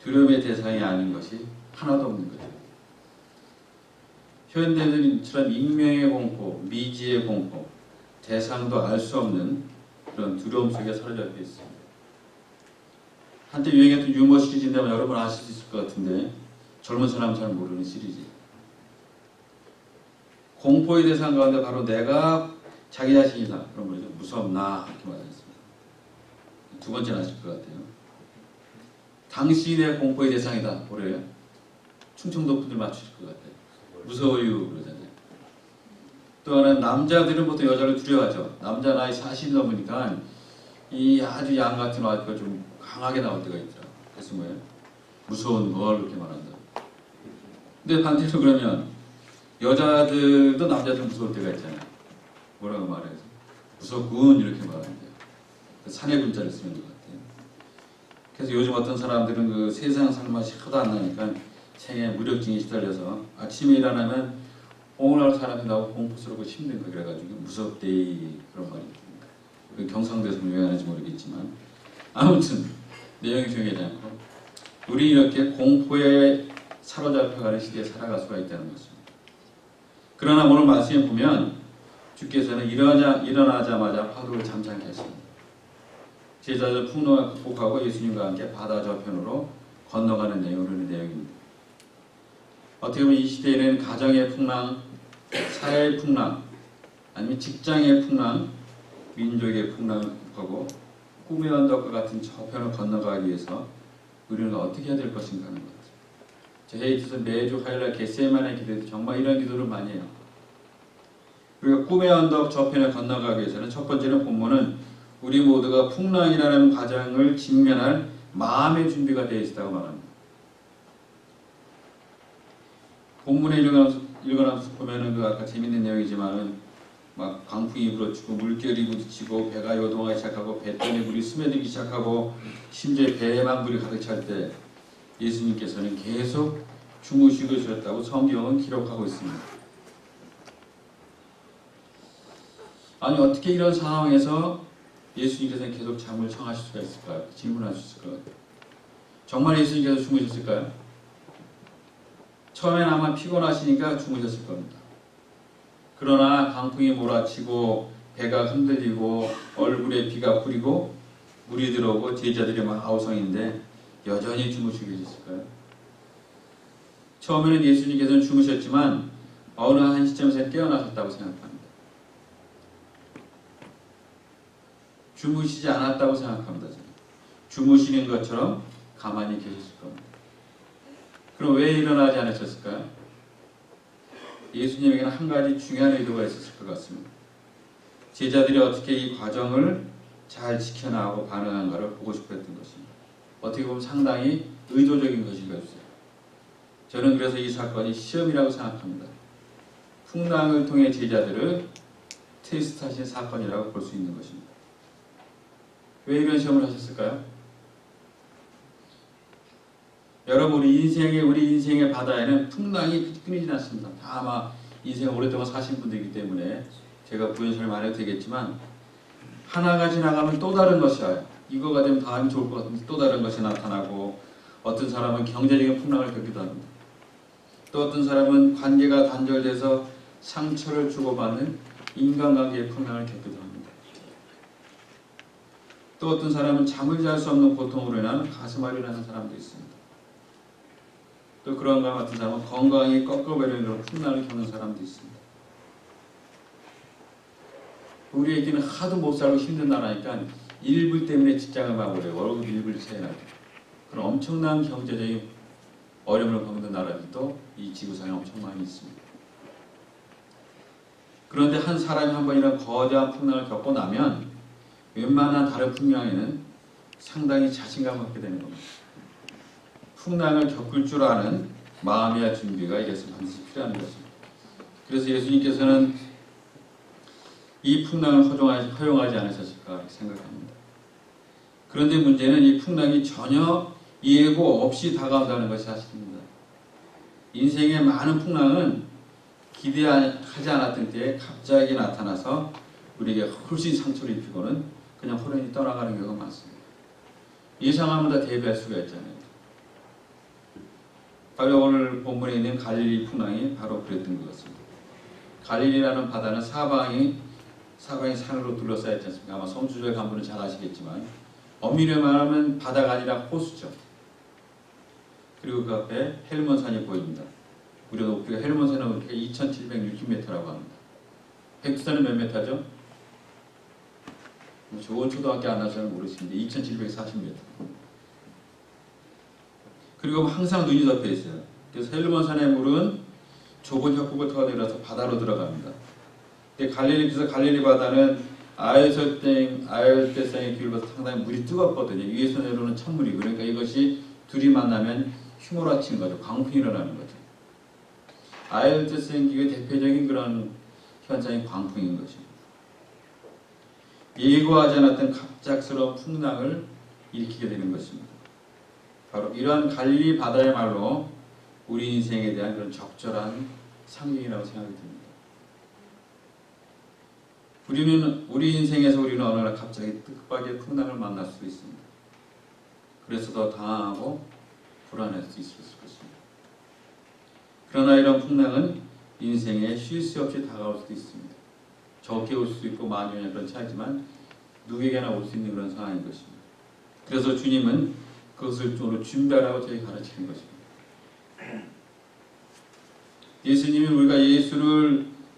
두려움의 대상이 아닌 것이 하나도 없는 거죠. 현대인처럼 익명의 공포, 미지의 공포, 대상도 알 수 없는 그런 두려움 속에 사로잡혀 있습니다. 한때 유행했던 유머 시리즈인데 여러분 아실 수 있을 것 같은데 젊은 사람은 잘 모르는 시리즈. 공포의 대상 가운데 바로 내가 자기 자신이다. 그런 거죠. 무섭나 이렇게 말했습니다. 두 번째는 아실 것 같아요. 당신이 내 공포의 대상이다. 뭐래요? 충청도 분들 맞추실 것 같아요. 무서워요 그러잖아요. 또 하나는 남자들은 보통 여자를 두려워하죠. 남자 나이 40 넘으니까 이 아주 양 같은 와이프가 좀 강하게 나올 때가 있더라. 그래서 뭐예요? 무서운 걸 이렇게 말한다. 근데 반대로 그러면 여자들도 남자들 무서울 때가 있잖아요. 뭐라고 말해서 무섭군 이렇게 말하는데요. 사내 분자를 쓰는 것 같아요. 그래서 요즘 어떤 사람들은 그 세상 살맛이 하도 안 나니까 생에 무력증에 시달려서 아침에 일어나면 오늘 사람이 나오고 공포스럽고 힘든 거 그래가지고 무섭대 그런 말이 있습니다. 그 경상도에서 왜 하는지 모르겠지만 아무튼 내용이 중요하지 않고 우리 이렇게 공포에 사로잡혀가는 시대에 살아갈 수가 있다는 것입니다. 그러나 오늘 말씀에 보면 주께서는 일어나자마자 화두를 잠잠케 하십니다. 제자들 풍랑을 극복하고 예수님과 함께 바다 저편으로 건너가는 내용입니다. 어떻게 보면 이 시대에는 가정의 풍랑, 사회의 풍랑, 아니면 직장의 풍랑, 민족의 풍랑을 극복하고 꿈의 언덕과 같은 저편을 건너가기 위해서 우리는 어떻게 해야 될 것인가 하는 것. 저희 에서 매주 화요일날 겟세마네 기도에서 정말 이런 기도를 많이 해요. 우리가 꿈의 언덕 저편에 건너가기 위해서는 첫 번째는 본문은 우리 모두가 풍랑이라는 과정을 직면할 마음의 준비가 되어 있다고 말합니다. 본문에 읽어나서 보면은 그 아까 재밌는 내용이지만은 막 광풍이 불어치고 물결이 부딪히고 배가 요동하기 시작하고 뱃변에 물이 스며들기 시작하고 심지어 배에만 물이 가득 찰 때 예수님께서는 계속 주무시고 계셨다고 성경은 기록하고 있습니다. 아니 어떻게 이런 상황에서 예수님께서는 계속 잠을 청하실 수가 있을까요? 질문할 수 있을 것 같아요. 정말 예수님께서 주무셨을까요? 처음엔 아마 피곤하시니까 주무셨을 겁니다. 그러나 강풍이 몰아치고 배가 흔들리고 얼굴에 비가 뿌리고 물이 들어오고 제자들이 막 아우성인데 여전히 주무시고 계셨을까요? 처음에는 예수님께서는 주무셨지만 어느 한 시점에서 깨어나셨다고 생각합니다. 주무시지 않았다고 생각합니다. 저는. 주무시는 것처럼 가만히 계셨을 겁니다. 그럼 왜 일어나지 않으셨을까요? 예수님에게는 한 가지 중요한 의도가 있었을 것 같습니다. 제자들이 어떻게 이 과정을 잘 지켜나가고 반응한가를 보고 싶었던 것입니다. 어떻게 보면 상당히 의도적인 것인 것이죠. 저는 그래서 이 사건이 시험이라고 생각합니다. 풍랑을 통해 제자들을 테스트하신 사건이라고 볼 수 있는 것입니다. 왜 이런 시험을 하셨을까요? 여러분 우리 인생의 바다에는 풍랑이 끊이지 않습니다. 다 아마 인생을 오랫동안 사신 분들이기 때문에 제가 부연 설명 안 해도 되겠지만 하나가 지나가면 또 다른 것이 와요. 이거가 되면 다음이 좋을 것 같은데 또 다른 것이 나타나고 어떤 사람은 경제적인 풍랑을 겪기도 합니다. 또 어떤 사람은 관계가 단절돼서 상처를 주고받는 인간관계의 풍랑을 겪기도 합니다. 또 어떤 사람은 잠을 잘 수 없는 고통으로 인한 가슴앓이를 하는 사람도 있습니다. 또 그런 것 같은 사람은 건강이 꺾어버리는 그런 풍랑을 겪는 사람도 있습니다. 우리에게는 하도 못 살고 힘든 나라니까 일불 때문에 직장을 마무리해요. 월급 일불 차이 나죠. 그런 엄청난 경제적인 어려움을 겪는 나라들도 이 지구상에 엄청 많이 있습니다. 그런데 한 사람이 한 번 이런 거대한 풍랑을 겪고 나면 웬만한 다른 풍랑에는 상당히 자신감 갖게 되는 겁니다. 풍랑을 겪을 줄 아는 마음의 준비가 이래서 반드시 필요한 것입니다. 그래서 예수님께서는 이 풍랑을 허용하지 않으셨을까 생각합니다. 그런데 문제는 이 풍랑이 전혀 예고 없이 다가온다는 것이 사실입니다. 인생의 많은 풍랑은 기대하지 않았던 때에 갑자기 나타나서 우리에게 훨씬 상처를 입히고는 그냥 호련히 떠나가는 경우가 많습니다. 예상하면 다 대비할 수가 있잖아요. 바로 오늘 본문에 있는 갈릴리 풍랑이 바로 그랬던 것 같습니다. 갈릴리라는 바다는 사방이 산으로 둘러싸여 있지 않습니까? 아마 성주절 간 분은 잘 아시겠지만 엄밀히 말하면 바다가 아니라 호수죠. 그리고 그 앞에 헬몬산이 보입니다. 우리 높이가 헬몬산의 높이가 2,760m라고 합니다. 백두산은 몇 메타죠? 좋은 초등학교 안 나서는 모르시는데 2,740m. 그리고 항상 눈이 덮여 있어요. 그래서 헬몬산의 물은 좁은 협곡을 통해 내려서 바다로 들어갑니다. 갈릴리 바다는 아열대성의 기울을 봐서 상당히 물이 뜨겁거든요. 위에서 내려오는 찬물이. 그러니까 이것이 둘이 만나면 휘몰아치는 거죠. 광풍이 일어나는 거죠. 아열대성 기후의 대표적인 그런 현상이 광풍인 것입니다. 예고하지 않았던 갑작스러운 풍랑을 일으키게 되는 것입니다. 바로 이러한 갈릴리 바다야말로 우리 인생에 대한 그런 적절한 상징이라고 생각이 듭니다. 우리 인생에서 우리는 어느 날 갑자기 뜻밖의 풍랑을 만날 수 있습니다. 그래서 더 당황하고 불안할 수 있을 것입니다. 그러나 이런 풍랑은 인생에 쉴 새 없이 다가올 수도 있습니다. 적게 올 수도 있고 많이 오냐 그런 차이지만 누구에게나 올 수 있는 그런 상황인 것입니다. 그래서 주님은 그것을 좀 준비하라고 저희 가르치는 것입니다. 예수님이 우리가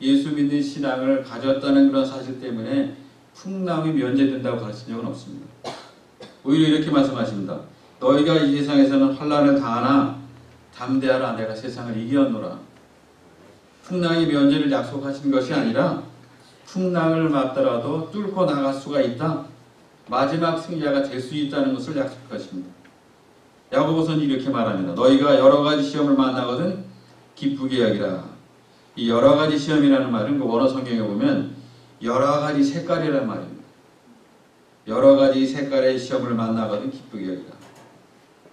예수 믿는 신앙을 가졌다는 그런 사실 때문에 풍랑이 면제된다고 가르친 적은 없습니다. 오히려 이렇게 말씀하십니다. 너희가 이 세상에서는 환난을 당하나 담대하라, 내가 세상을 이기었노라. 풍랑이 면제를 약속하신 것이 아니라 풍랑을 맞더라도 뚫고 나갈 수가 있다. 마지막 승리자가 될 수 있다는 것을 약속하십니다. 야고보서는 이렇게 말합니다. 너희가 여러 가지 시험을 만나거든 기쁘게 여기라. 이 여러 가지 시험이라는 말은 그 원어 성경에 보면 여러 가지 색깔이라는 말입니다. 여러 가지 색깔의 시험을 만나거든 기쁘게 여기라.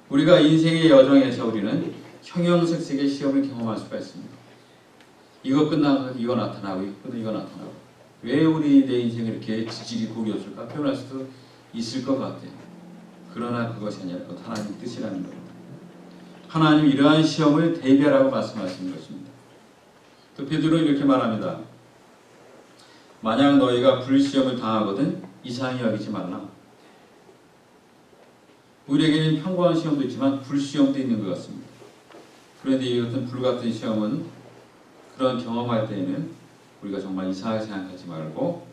우리가 인생의 여정에서 우리는 형형색색의 시험을 경험할 수가 있습니다. 이거 끝나고 이거 나타나고 이거 끝나고 이거 나타나고. 왜 우리 내 인생이 이렇게 지질이 복이 없을까? 표현할 수도 있을 것 같아요. 그러나 그것이 아니라 하나님 뜻이라는 겁니다. 하나님 이러한 시험을 대비하라고 말씀하시는 것입니다. 또 베드로는 이렇게 말합니다. 만약 너희가 불시험을 당하거든 이상히 여기지 말라. 우리에게는 평범한 시험도 있지만 불시험도 있는 것 같습니다. 그런데 이 같은 불같은 시험은 그런 경험할 때에는 우리가 정말 이상하게 생각하지 말고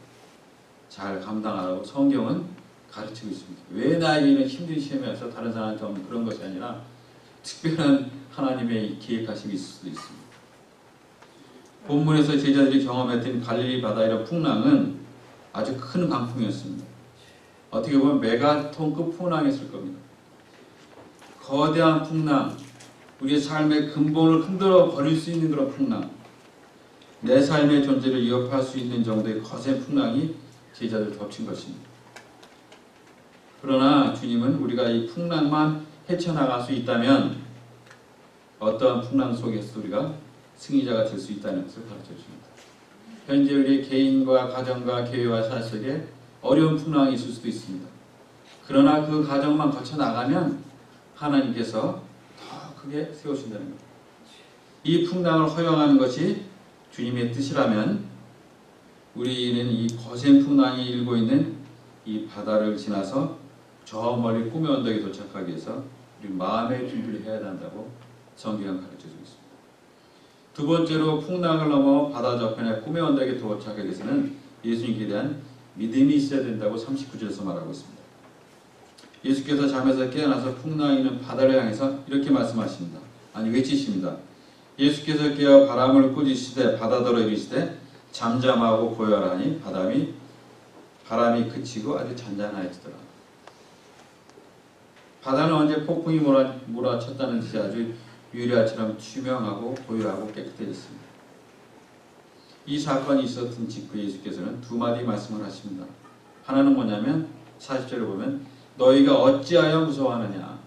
잘 감당하라고 성경은 가르치고 있습니다. 왜 나에게는 힘든 시험이 와서 다른 사람한테 없는 그런 것이 아니라 특별한 하나님의 계획하심이 있을 수도 있습니다. 본문에서 제자들이 경험했던 갈릴리 바다 이런 풍랑은 아주 큰 광풍이었습니다. 어떻게 보면 메가톤급 풍랑이었을 겁니다. 거대한 풍랑, 우리의 삶의 근본을 흔들어 버릴 수 있는 그런 풍랑, 내 삶의 존재를 위협할 수 있는 정도의 거센 풍랑이 제자들을 덮친 것입니다. 그러나 주님은 우리가 이 풍랑만 헤쳐나갈 수 있다면 어떠한 풍랑 속에서 우리가 승리자가 될 수 있다는 것을 가르쳐 줍니다. 현재 우리 개인과 가정과 교회와 사회 속에 어려운 풍랑이 있을 수도 있습니다. 그러나 그 과정만 거쳐나가면 하나님께서 더 크게 세우신다는 겁니다. 이 풍랑을 허용하는 것이 주님의 뜻이라면 우리는 이 거센 풍랑이 일고 있는 이 바다를 지나서 저 멀리 꿈의 언덕에 도착하기 위해서 우리 마음의 준비를 해야 한다고 성경은 가르쳐주고 있습니다. 두 번째로 풍랑을 넘어 바다 저편에 꿈의 언덕에 도착하기 위해서는 예수님께 대한 믿음이 있어야 된다고 39절에서 말하고 있습니다. 예수께서 잠에서 깨어나서 풍랑이 있는 바다를 향해서 이렇게 말씀하십니다. 아니 외치십니다. 예수께서 깨어 바람을 꾸짖으시되 바다더러 이르시되 잠잠하고 고요하라 하니 바람이 바람이 그치고 아주 잔잔해지더라. 바다는 언제 폭풍이 몰아쳤다는 듯이 아주 유리알처럼 투명하고 고요하고 깨끗해졌습니다. 이 사건이 있었던 직후에 예수께서는 두 마디 말씀을 하십니다. 하나는 뭐냐면 40절에 보면 너희가 어찌하여 무서워하느냐,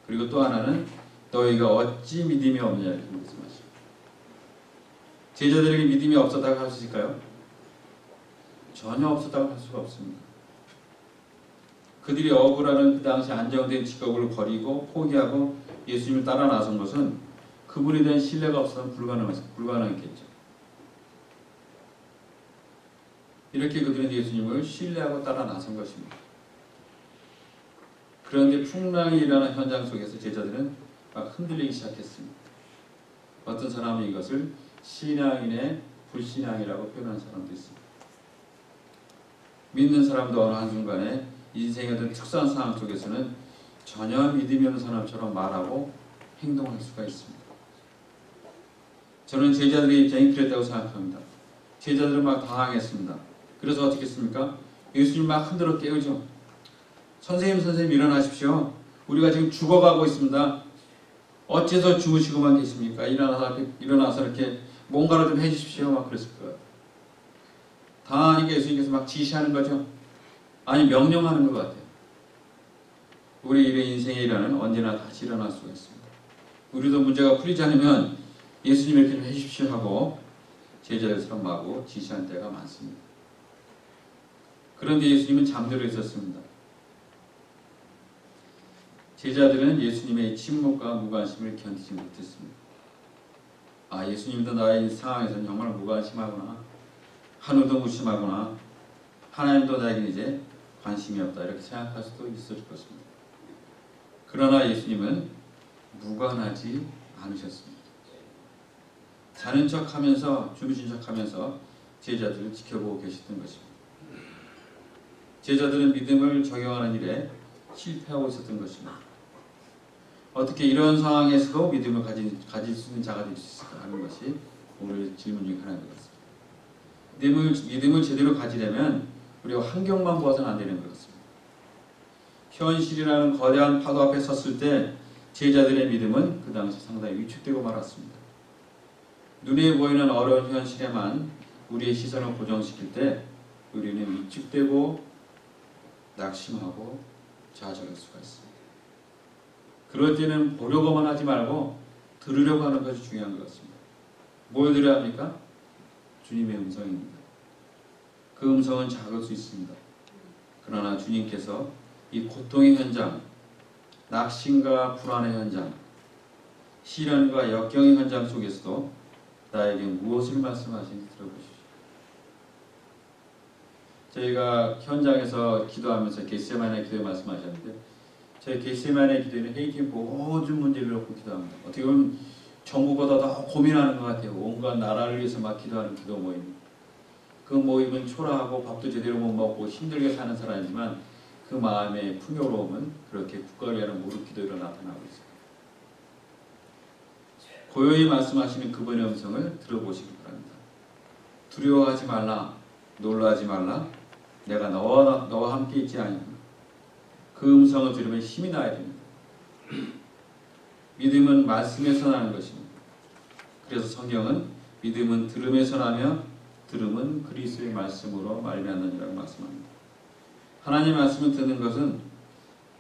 그리고 또 하나는 너희가 어찌 믿음이 없느냐 이렇게 말씀하십니다. 제자들에게 믿음이 없었다고 할 수 있을까요? 전혀 없었다고 할 수가 없습니다. 그들이 억울하는 그 당시 안정된 직업을 버리고 포기하고 예수님을 따라 나선 것은 그분에 대한 신뢰가 없어서 불가능했겠죠. 이렇게 그들은 예수님을 신뢰하고 따라 나선 것입니다. 그런데 풍랑이 일어나는 현장 속에서 제자들은 막 흔들리기 시작했습니다. 어떤 사람은 이것을 신앙인의 불신앙이라고 표현하는 사람도 있습니다. 믿는 사람도 어느 한순간에 인생의 어떤 특수한 상황 속에서는 전혀 믿음이 없는 사람처럼 말하고 행동할 수가 있습니다. 저는 제자들의 입장이 그랬다고 생각합니다. 제자들은 막 당황했습니다. 그래서 어떻게 했습니까? 예수님 막 흔들어 깨우죠. 선생님 일어나십시오. 우리가 지금 죽어가고 있습니다. 어째서 주무시고만 계십니까? 일어나서 이렇게 뭔가를 좀 해주십시오. 막 그랬을 거예요. 당하니까 예수님께서 막 지시하는 거죠. 아니 명령하는 것 같아요. 우리 인생의 일화는 언제나 다시 일어날 수가 있습니다. 우리도 문제가 풀리지 않으면 예수님 이렇게 좀 해주십시오 하고 제자들처럼 마구 지시한 때가 많습니다. 그런데 예수님은 잠들어 있었습니다. 제자들은 예수님의 침묵과 무관심을 견디지 못했습니다. 아, 예수님도 나의 상황에서는 정말 무관심하구나, 하늘도 무심하구나, 하나님도 나에게 이제 관심이 없다 이렇게 생각할 수도 있을 것입니다. 그러나 예수님은 무관하지 않으셨습니다. 자는 척하면서 주무신 척하면서 제자들을 지켜보고 계셨던 것입니다. 제자들은 믿음을 적용하는 일에 실패하고 있었던 것입니다. 어떻게 이런 상황에서도 믿음을 가질 수 있는 자가 될 수 있을까 하는 것이 오늘 질문 중 하나인 것 같습니다. 믿음을 제대로 가지려면 우리가 환경만 보아서는 안 되는 것 같습니다. 현실이라는 거대한 파도 앞에 섰을 때 제자들의 믿음은 그 당시 상당히 위축되고 말았습니다. 눈에 보이는 어려운 현실에만 우리의 시선을 고정시킬 때 우리는 위축되고 낙심하고 좌절할 수가 있습니다. 그럴 때는 보려고만 하지 말고 들으려고 하는 것이 중요한 것 같습니다. 뭘 들어야 합니까? 주님의 음성입니다. 그 음성은 작을 수 있습니다. 그러나 주님께서 이 고통의 현장, 낙심과 불안의 현장, 시련과 역경의 현장 속에서도 나에게 무엇을 말씀하시는지 들어보십시오. 저희가 현장에서 기도하면서 겟세마네 기도에 말씀하셨는데, 저희 겟세마네 기도에는 헤이티의 모든 문제를 놓고 기도합니다. 어떻게 보면 정부보다 더 고민하는 것 같아요. 온갖 나라를 위해서 막 기도하는 기도 모임. 그 모임은 초라하고 밥도 제대로 못 먹고 힘들게 사는 사람이지만 그 마음의 풍요로움은 그렇게 국가를 위한 무릎 기도로 나타나고 있습니다. 고요히 말씀하시는 그분의 음성을 들어보시기 바랍니다. 두려워하지 말라, 놀라지 말라, 내가 너와 함께 있지 아니하나. 그 음성을 들으면 힘이 나야 됩니다. 믿음은 말씀에서 나는 것입니다. 그래서 성경은 믿음은 들음에서 나며 들음은 그리스도의 말씀으로 말미암느니라고 말씀합니다. 하나님의 말씀을 듣는 것은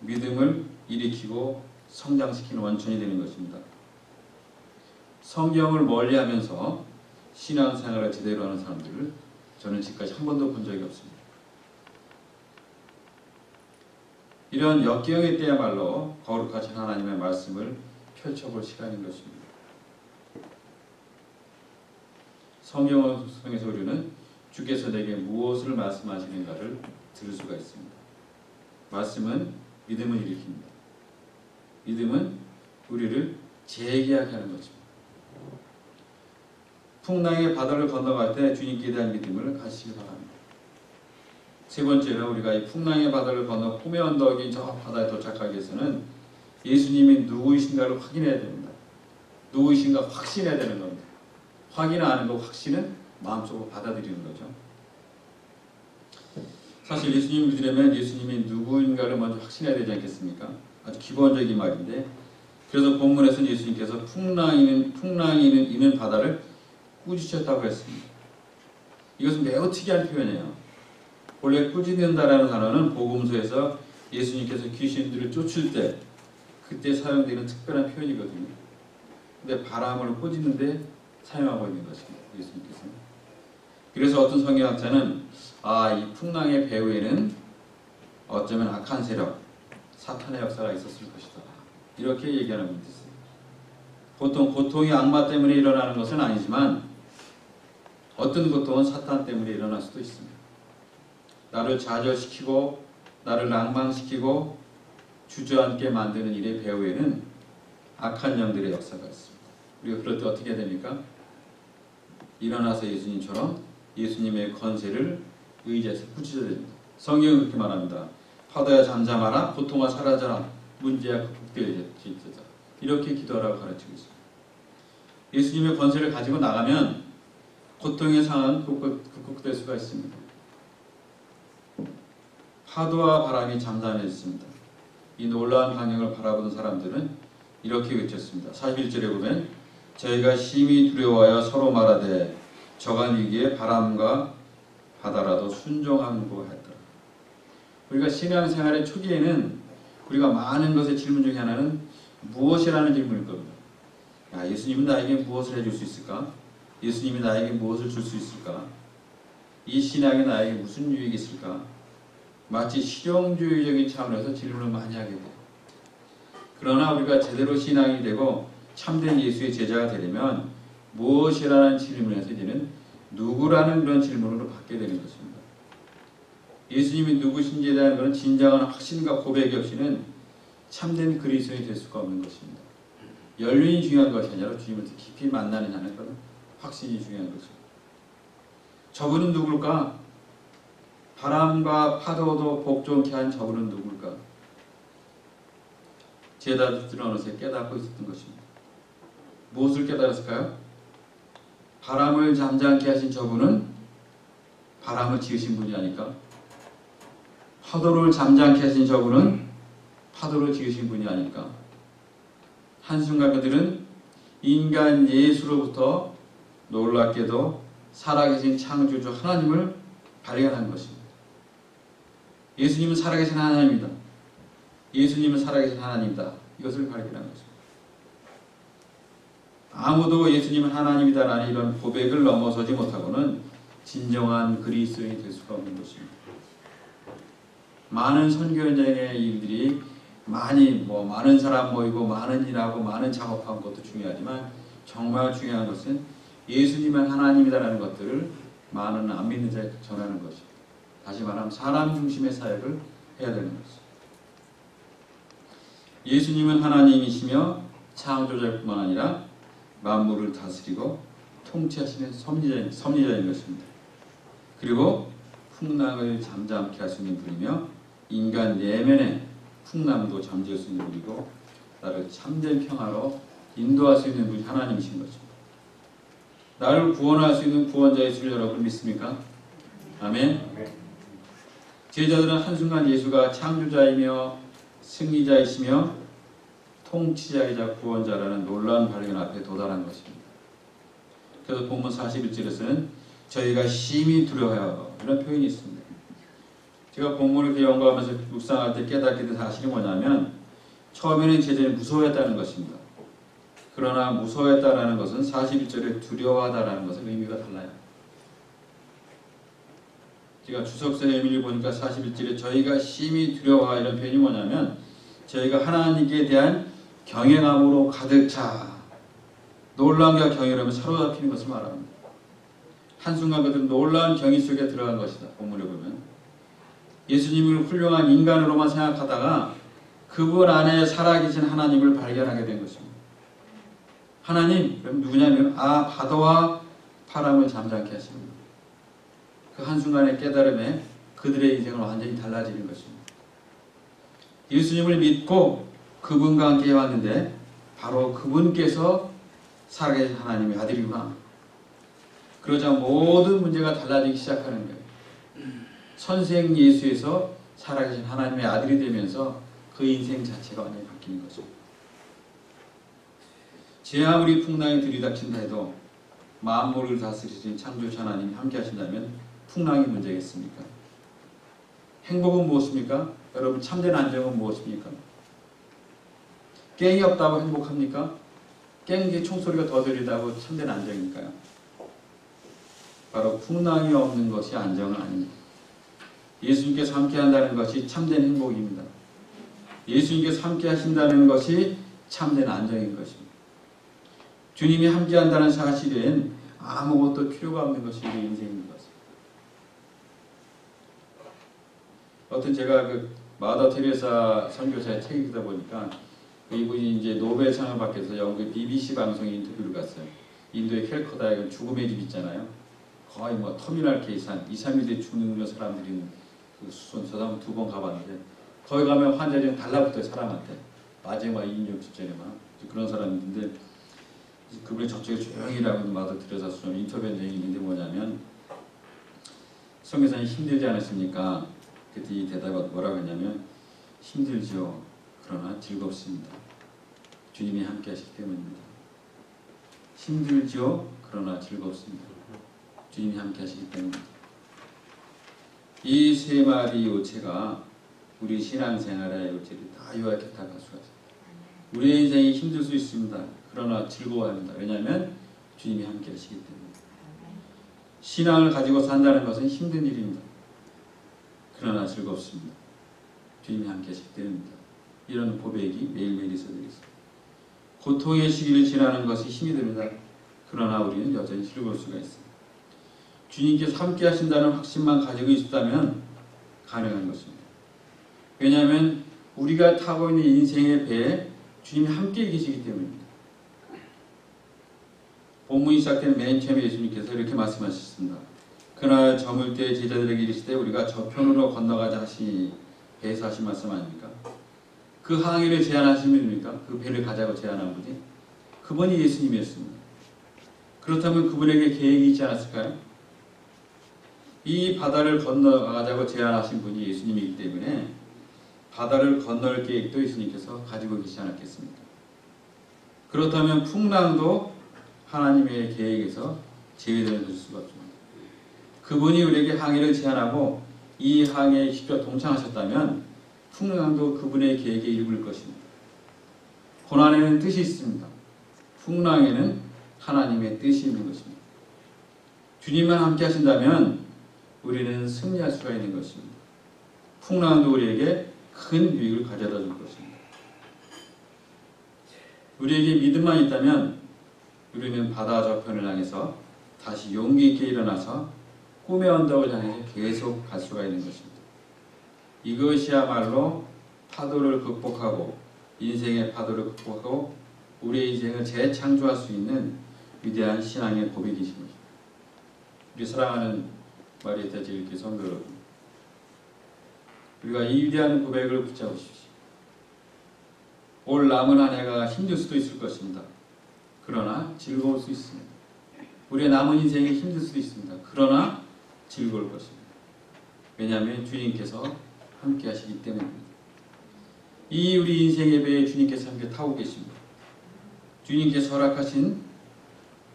믿음을 일으키고 성장시키는 원천이 되는 것입니다. 성경을 멀리하면서 신앙생활을 제대로 하는 사람들을 저는 지금까지 한 번도 본 적이 없습니다. 이런 역경의 때야말로 거룩하신 하나님의 말씀을 펼쳐볼 시간인 것입니다. 성경을 통해서 우리는 주께서 내게 무엇을 말씀하시는가를 들을 수가 있습니다. 말씀은 믿음을 일으킵니다. 믿음은 우리를 재기하게 하는 것입니다. 풍랑의 바다를 건너갈 때 주님께 대한 믿음을 가지시기 바랍니다. 세 번째로 우리가 이 풍랑의 바다를 건너 꿈의 언덕인 저 바다에 도착하기 위해서는 예수님이 누구이신가를 확인해야 됩니다. 누구이신가 확신해야 되는 겁니다. 확인 안 하는 거, 확신은 마음속으로 받아들이는 거죠. 사실 예수님을 믿으려면 예수님이 누구인가를 먼저 확신해야 되지 않겠습니까? 아주 기본적인 말인데, 그래서 본문에서는 예수님께서 풍랑이는 바다를 꾸짖으셨다고 했습니다. 이것은 매우 특이한 표현이에요. 원래 꾸짖는다라는 단어는 복음서에서 예수님께서 귀신들을 쫓을 때 그때 사용되는 특별한 표현이거든요. 근데 바람을 꾸짖는데 사용하고 있는 것입니다. 예수님께서는. 그래서 어떤 성경학자는 이 풍랑의 배후에는 어쩌면 악한 세력, 사탄의 역사가 있었을 것이다. 이렇게 얘기하는 분도 있어요. 보통 고통이 악마 때문에 일어나는 것은 아니지만 어떤 고통은 사탄 때문에 일어날 수도 있습니다. 나를 좌절시키고 나를 낭망시키고 주저앉게 만드는 일의 배후에는 악한 영들의 역사가 있습니다. 우리가 그럴 때 어떻게 해야 됩니까? 일어나서 예수님처럼 예수님의 권세를 의지해서 꾸짖어야 됩니다. 성경은 그렇게 말합니다. 파도야 잠잠하라, 고통아 사라져라, 문제야 극복되리이다. 이렇게 기도하라고 가르치고 있습니다. 예수님의 권세를 가지고 나가면 고통의 상황은 극복될 수가 있습니다. 파도와 바람이 잠잠해졌습니다. 이 놀라운 광경을 바라보는 사람들은 이렇게 외쳤습니다. 41절에 보면 저희가 심히 두려워하여 서로 말하되 저간 위기에 바람과 바다라도 순종하고 했더라. 우리가 신앙생활의 초기에는 우리가 많은 것의 질문 중에 하나는 무엇이라는 질문일 겁니다. 예수님은 나에게 무엇을 해줄 수 있을까? 예수님이 나에게 무엇을 줄 수 있을까? 이 신앙이 나에게 무슨 유익이 있을까? 마치 실용주의적인 차원에서 질문을 많이 하게 돼요. 그러나 우리가 제대로 신앙이 되고 참된 예수의 제자가 되려면 무엇이라는 질문에서 이제는 누구라는 그런 질문으로 받게 되는 것입니다. 예수님이 누구신지에 대한 그런 진정한 확신과 고백이 없이는 참된 그리스도인이 될 수가 없는 것입니다. 연륜이 중요한 것이 아니라 주님을 깊이 만나느냐는 그런 확신이 중요한 것입니다. 저분은 누굴까? 바람과 파도도 복종케 한 저분은 누굴까? 제자들은 어느새 깨닫고 있었던 것입니다. 무엇을 깨달았을까요? 바람을 잠잠케 하신 저분은 바람을 지으신 분이 아닐까? 파도를 잠잠케 하신 저분은 파도를 지으신 분이 아닐까? 한순간 그들은 인간 예수로부터 놀랍게도 살아계신 창조주 하나님을 발견한 것입니다. 예수님은 살아계신 하나님이다. 예수님은 살아계신 하나님이다. 이것을 발견한 것입니다. 아무도 예수님은 하나님이다라는 이런 고백을 넘어서지 못하고는 진정한 그리스도인이 될 수가 없는 것입니다. 많은 선교 현장의 일들이 많은 사람 모이고 많은 일하고 많은 작업하는 것도 중요하지만 정말 중요한 것은 예수님은 하나님이다라는 것들을 많은 안 믿는 자에게 전하는 것입니다. 다시 말하면 사람 중심의 사역을 해야 되는 것입니다. 예수님은 하나님이시며 창조자뿐만 아니라 만물을 다스리고 통치하시는 섭리자인 것입니다. 그리고 풍랑을 잠잠케 할 수 있는 분이며 인간 내면의 풍랑도 잠재울 수 있는 분이고 나를 참된 평화로 인도할 수 있는 분이 하나님이신 것입니다. 나를 구원할 수 있는 구원자 예수를 여러분 믿습니까? 아멘. 제자들은 한순간 예수가 창조자이며 승리자이시며 통치자이자 구원자라는 놀라운 발견 앞에 도달한 것입니다. 그래서 본문 41절에서는 저희가 심히 두려워하여 이런 표현이 있습니다. 제가 본문을 연구하면서 묵상할 때 깨닫게 된 사실이 뭐냐면 처음에는 제자들이 무서워했다는 것입니다. 그러나 무서워했다는 것은 41절에 두려워하다라는 것은 의미가 달라요. 제가 주석서의 의미를 보니까 41절에 저희가 심히 두려워하여 이런 표현이 뭐냐면 저희가 하나님께 대한 경외감으로 가득 차 놀라움과 경외감에 사로잡히는 것을 말합니다. 한순간 그들은 놀라운 경외 속에 들어간 것이다. 본문에 보면 예수님을 훌륭한 인간으로만 생각하다가 그분 안에 살아계신 하나님을 발견하게 된 것입니다. 하나님, 그럼 누구냐면 파도와 바람을 잠잠케 하시는 분. 그 한순간의 깨달음에 그들의 인생은 완전히 달라지는 것입니다. 예수님을 믿고 그분과 함께 해왔는데 바로 그분께서 살아계신 하나님의 아들이구나. 그러자 모든 문제가 달라지기 시작하는 거예요. 선생 예수에서 살아계신 하나님의 아들이 되면서 그 인생 자체가 완전히 바뀌는 거죠. 제 아무리 풍랑이 들이닥친다 해도 만물을 다스리신 창조주 하나님이 함께 하신다면 풍랑이 문제겠습니까? 행복은 무엇입니까? 여러분, 참된 안정은 무엇입니까? 깽이 없다고 행복합니까? 깽기 총소리가 더 들리다고 참된 안정일까요? 바로 풍랑이 없는 것이 안정은 아닙니다. 예수님께서 함께 한다는 것이 참된 행복입니다. 예수님께서 함께 하신다는 것이 참된 안정인 것입니다. 주님이 함께 한다는 사실은 아무것도 필요가 없는 것이 우리 인생인 것 같습니다. 어떤 제가 그 마더 테레사 선교사의 책을 읽다 보니까 이분이 이제 노벨상을 받기 위해서 영국 BBC 방송에 인터뷰를 갔어요. 인도의 캘커다에 죽음의 집 있잖아요. 거의 뭐 터미널 케이스 한 2, 3일 뒤에 죽는 사람들이 그 수송서당 2번 가봤는데 거기 가면 환자들이 달라붙어요. 사람한테. 마지막 인육 직전에만 그런 사람인데 그분이 저쪽에 조용히 일하고 마더 테레사 수녀 인터뷰한 적이 있는데 뭐냐면 성교사님 힘들지 않으십니까? 그때 이 대답이 뭐라고 했냐면 힘들죠. 그러나 즐겁습니다. 주님이 함께 하시기 때문입니다. 힘들죠. 그러나 즐겁습니다. 주님이 함께 하시기 때문입니다. 이 세 마리 요체가 우리 신앙생활의 요체를 다 요약해 다 가수가 있습니다. 우리의 인생이 힘들 수 있습니다. 그러나 즐거워합니다. 왜냐하면 주님이 함께 하시기 때문입니다. 신앙을 가지고 산다는 것은 힘든 일입니다. 그러나 즐겁습니다. 주님이 함께 하시기 때문입니다. 이런 고백이 매일매일 있어야 되겠습니다. 고통의 시기를 지나는 것이 힘이 듭니다. 그러나 우리는 여전히 즐거울 수가 있습니다. 주님께서 함께 하신다는 확신만 가지고 있다면 가능한 것입니다. 왜냐하면 우리가 타고 있는 인생의 배에 주님이 함께 계시기 때문입니다. 본문이 시작된 맨 처음에 예수님께서 이렇게 말씀하셨습니다. 그날 저물 때 제자들에게 이르시되 우리가 저편으로 건너가자 하시니 배에서 하신 말씀 아닙니까? 그 항해를 제안하신 분입니까? 그 배를 가자고 제안한 분이? 그분이 예수님이었습니다. 그렇다면 그분에게 계획이 있지 않았을까요? 이 바다를 건너가자고 제안하신 분이 예수님이기 때문에 바다를 건널 계획도 예수님께서 가지고 계시지 않았겠습니까? 그렇다면 풍랑도 하나님의 계획에서 제외될 수가 없죠. 그분이 우리에게 항해를 제안하고 이 항해에 직접 동참하셨다면 풍랑도 그분의 계획의 일부일 것입니다. 고난에는 뜻이 있습니다. 풍랑에는 하나님의 뜻이 있는 것입니다. 주님만 함께 하신다면 우리는 승리할 수가 있는 것입니다. 풍랑도 우리에게 큰 유익을 가져다 줄 것입니다. 우리에게 믿음만 있다면 우리는 바다 저편을 향해서 다시 용기 있게 일어나서 꿈의 언덕을 향해서 계속 갈 수가 있는 것입니다. 이것이야말로 파도를 극복하고 인생의 파도를 극복하고 우리의 인생을 재창조할 수 있는 위대한 신앙의 고백이신 것입니다. 우리 사랑하는 마리에타 지일교 성도 여러분, 우리가 이 위대한 고백을 붙잡으십시오. 올 남은 한 해가 힘들 수도 있을 것입니다. 그러나 즐거울 수 있습니다. 우리의 남은 인생이 힘들 수도 있습니다. 그러나 즐거울 것입니다. 왜냐하면 주님께서 함께 하시기 때문입니다. 이 우리 인생의 배에 주님께서 함께 타고 계십니다. 주님께서 허락하신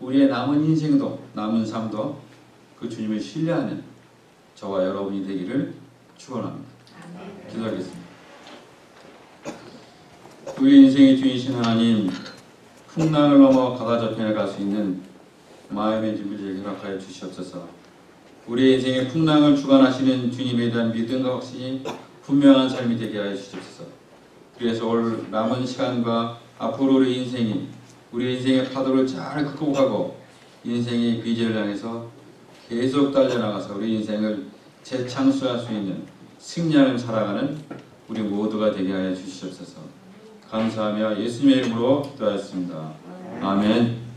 우리의 남은 인생도 남은 삶도 그 주님을 신뢰하는 저와 여러분이 되기를 축원합니다. 기도하겠습니다. 우리 인생의 주이신 하나님, 풍랑을 넘어 바다 저편에 갈 수 있는 마음의 준비를 허락하여 주시옵소서. 우리 인생의 풍랑을 주관하시는 주님에 대한 믿음과 확신이 분명한 삶이 되게 하여 주시옵소서. 그래서 올 남은 시간과 앞으로 우리 인생이 우리 인생의 파도를 잘 극복하고 인생의 비전을 향해서 계속 달려나가서 우리 인생을 재창수할 수 있는 승리하는 살아가는 우리 모두가 되게 하여 주시옵소서. 감사하며 예수님의 이름으로 기도하였습니다. 아멘.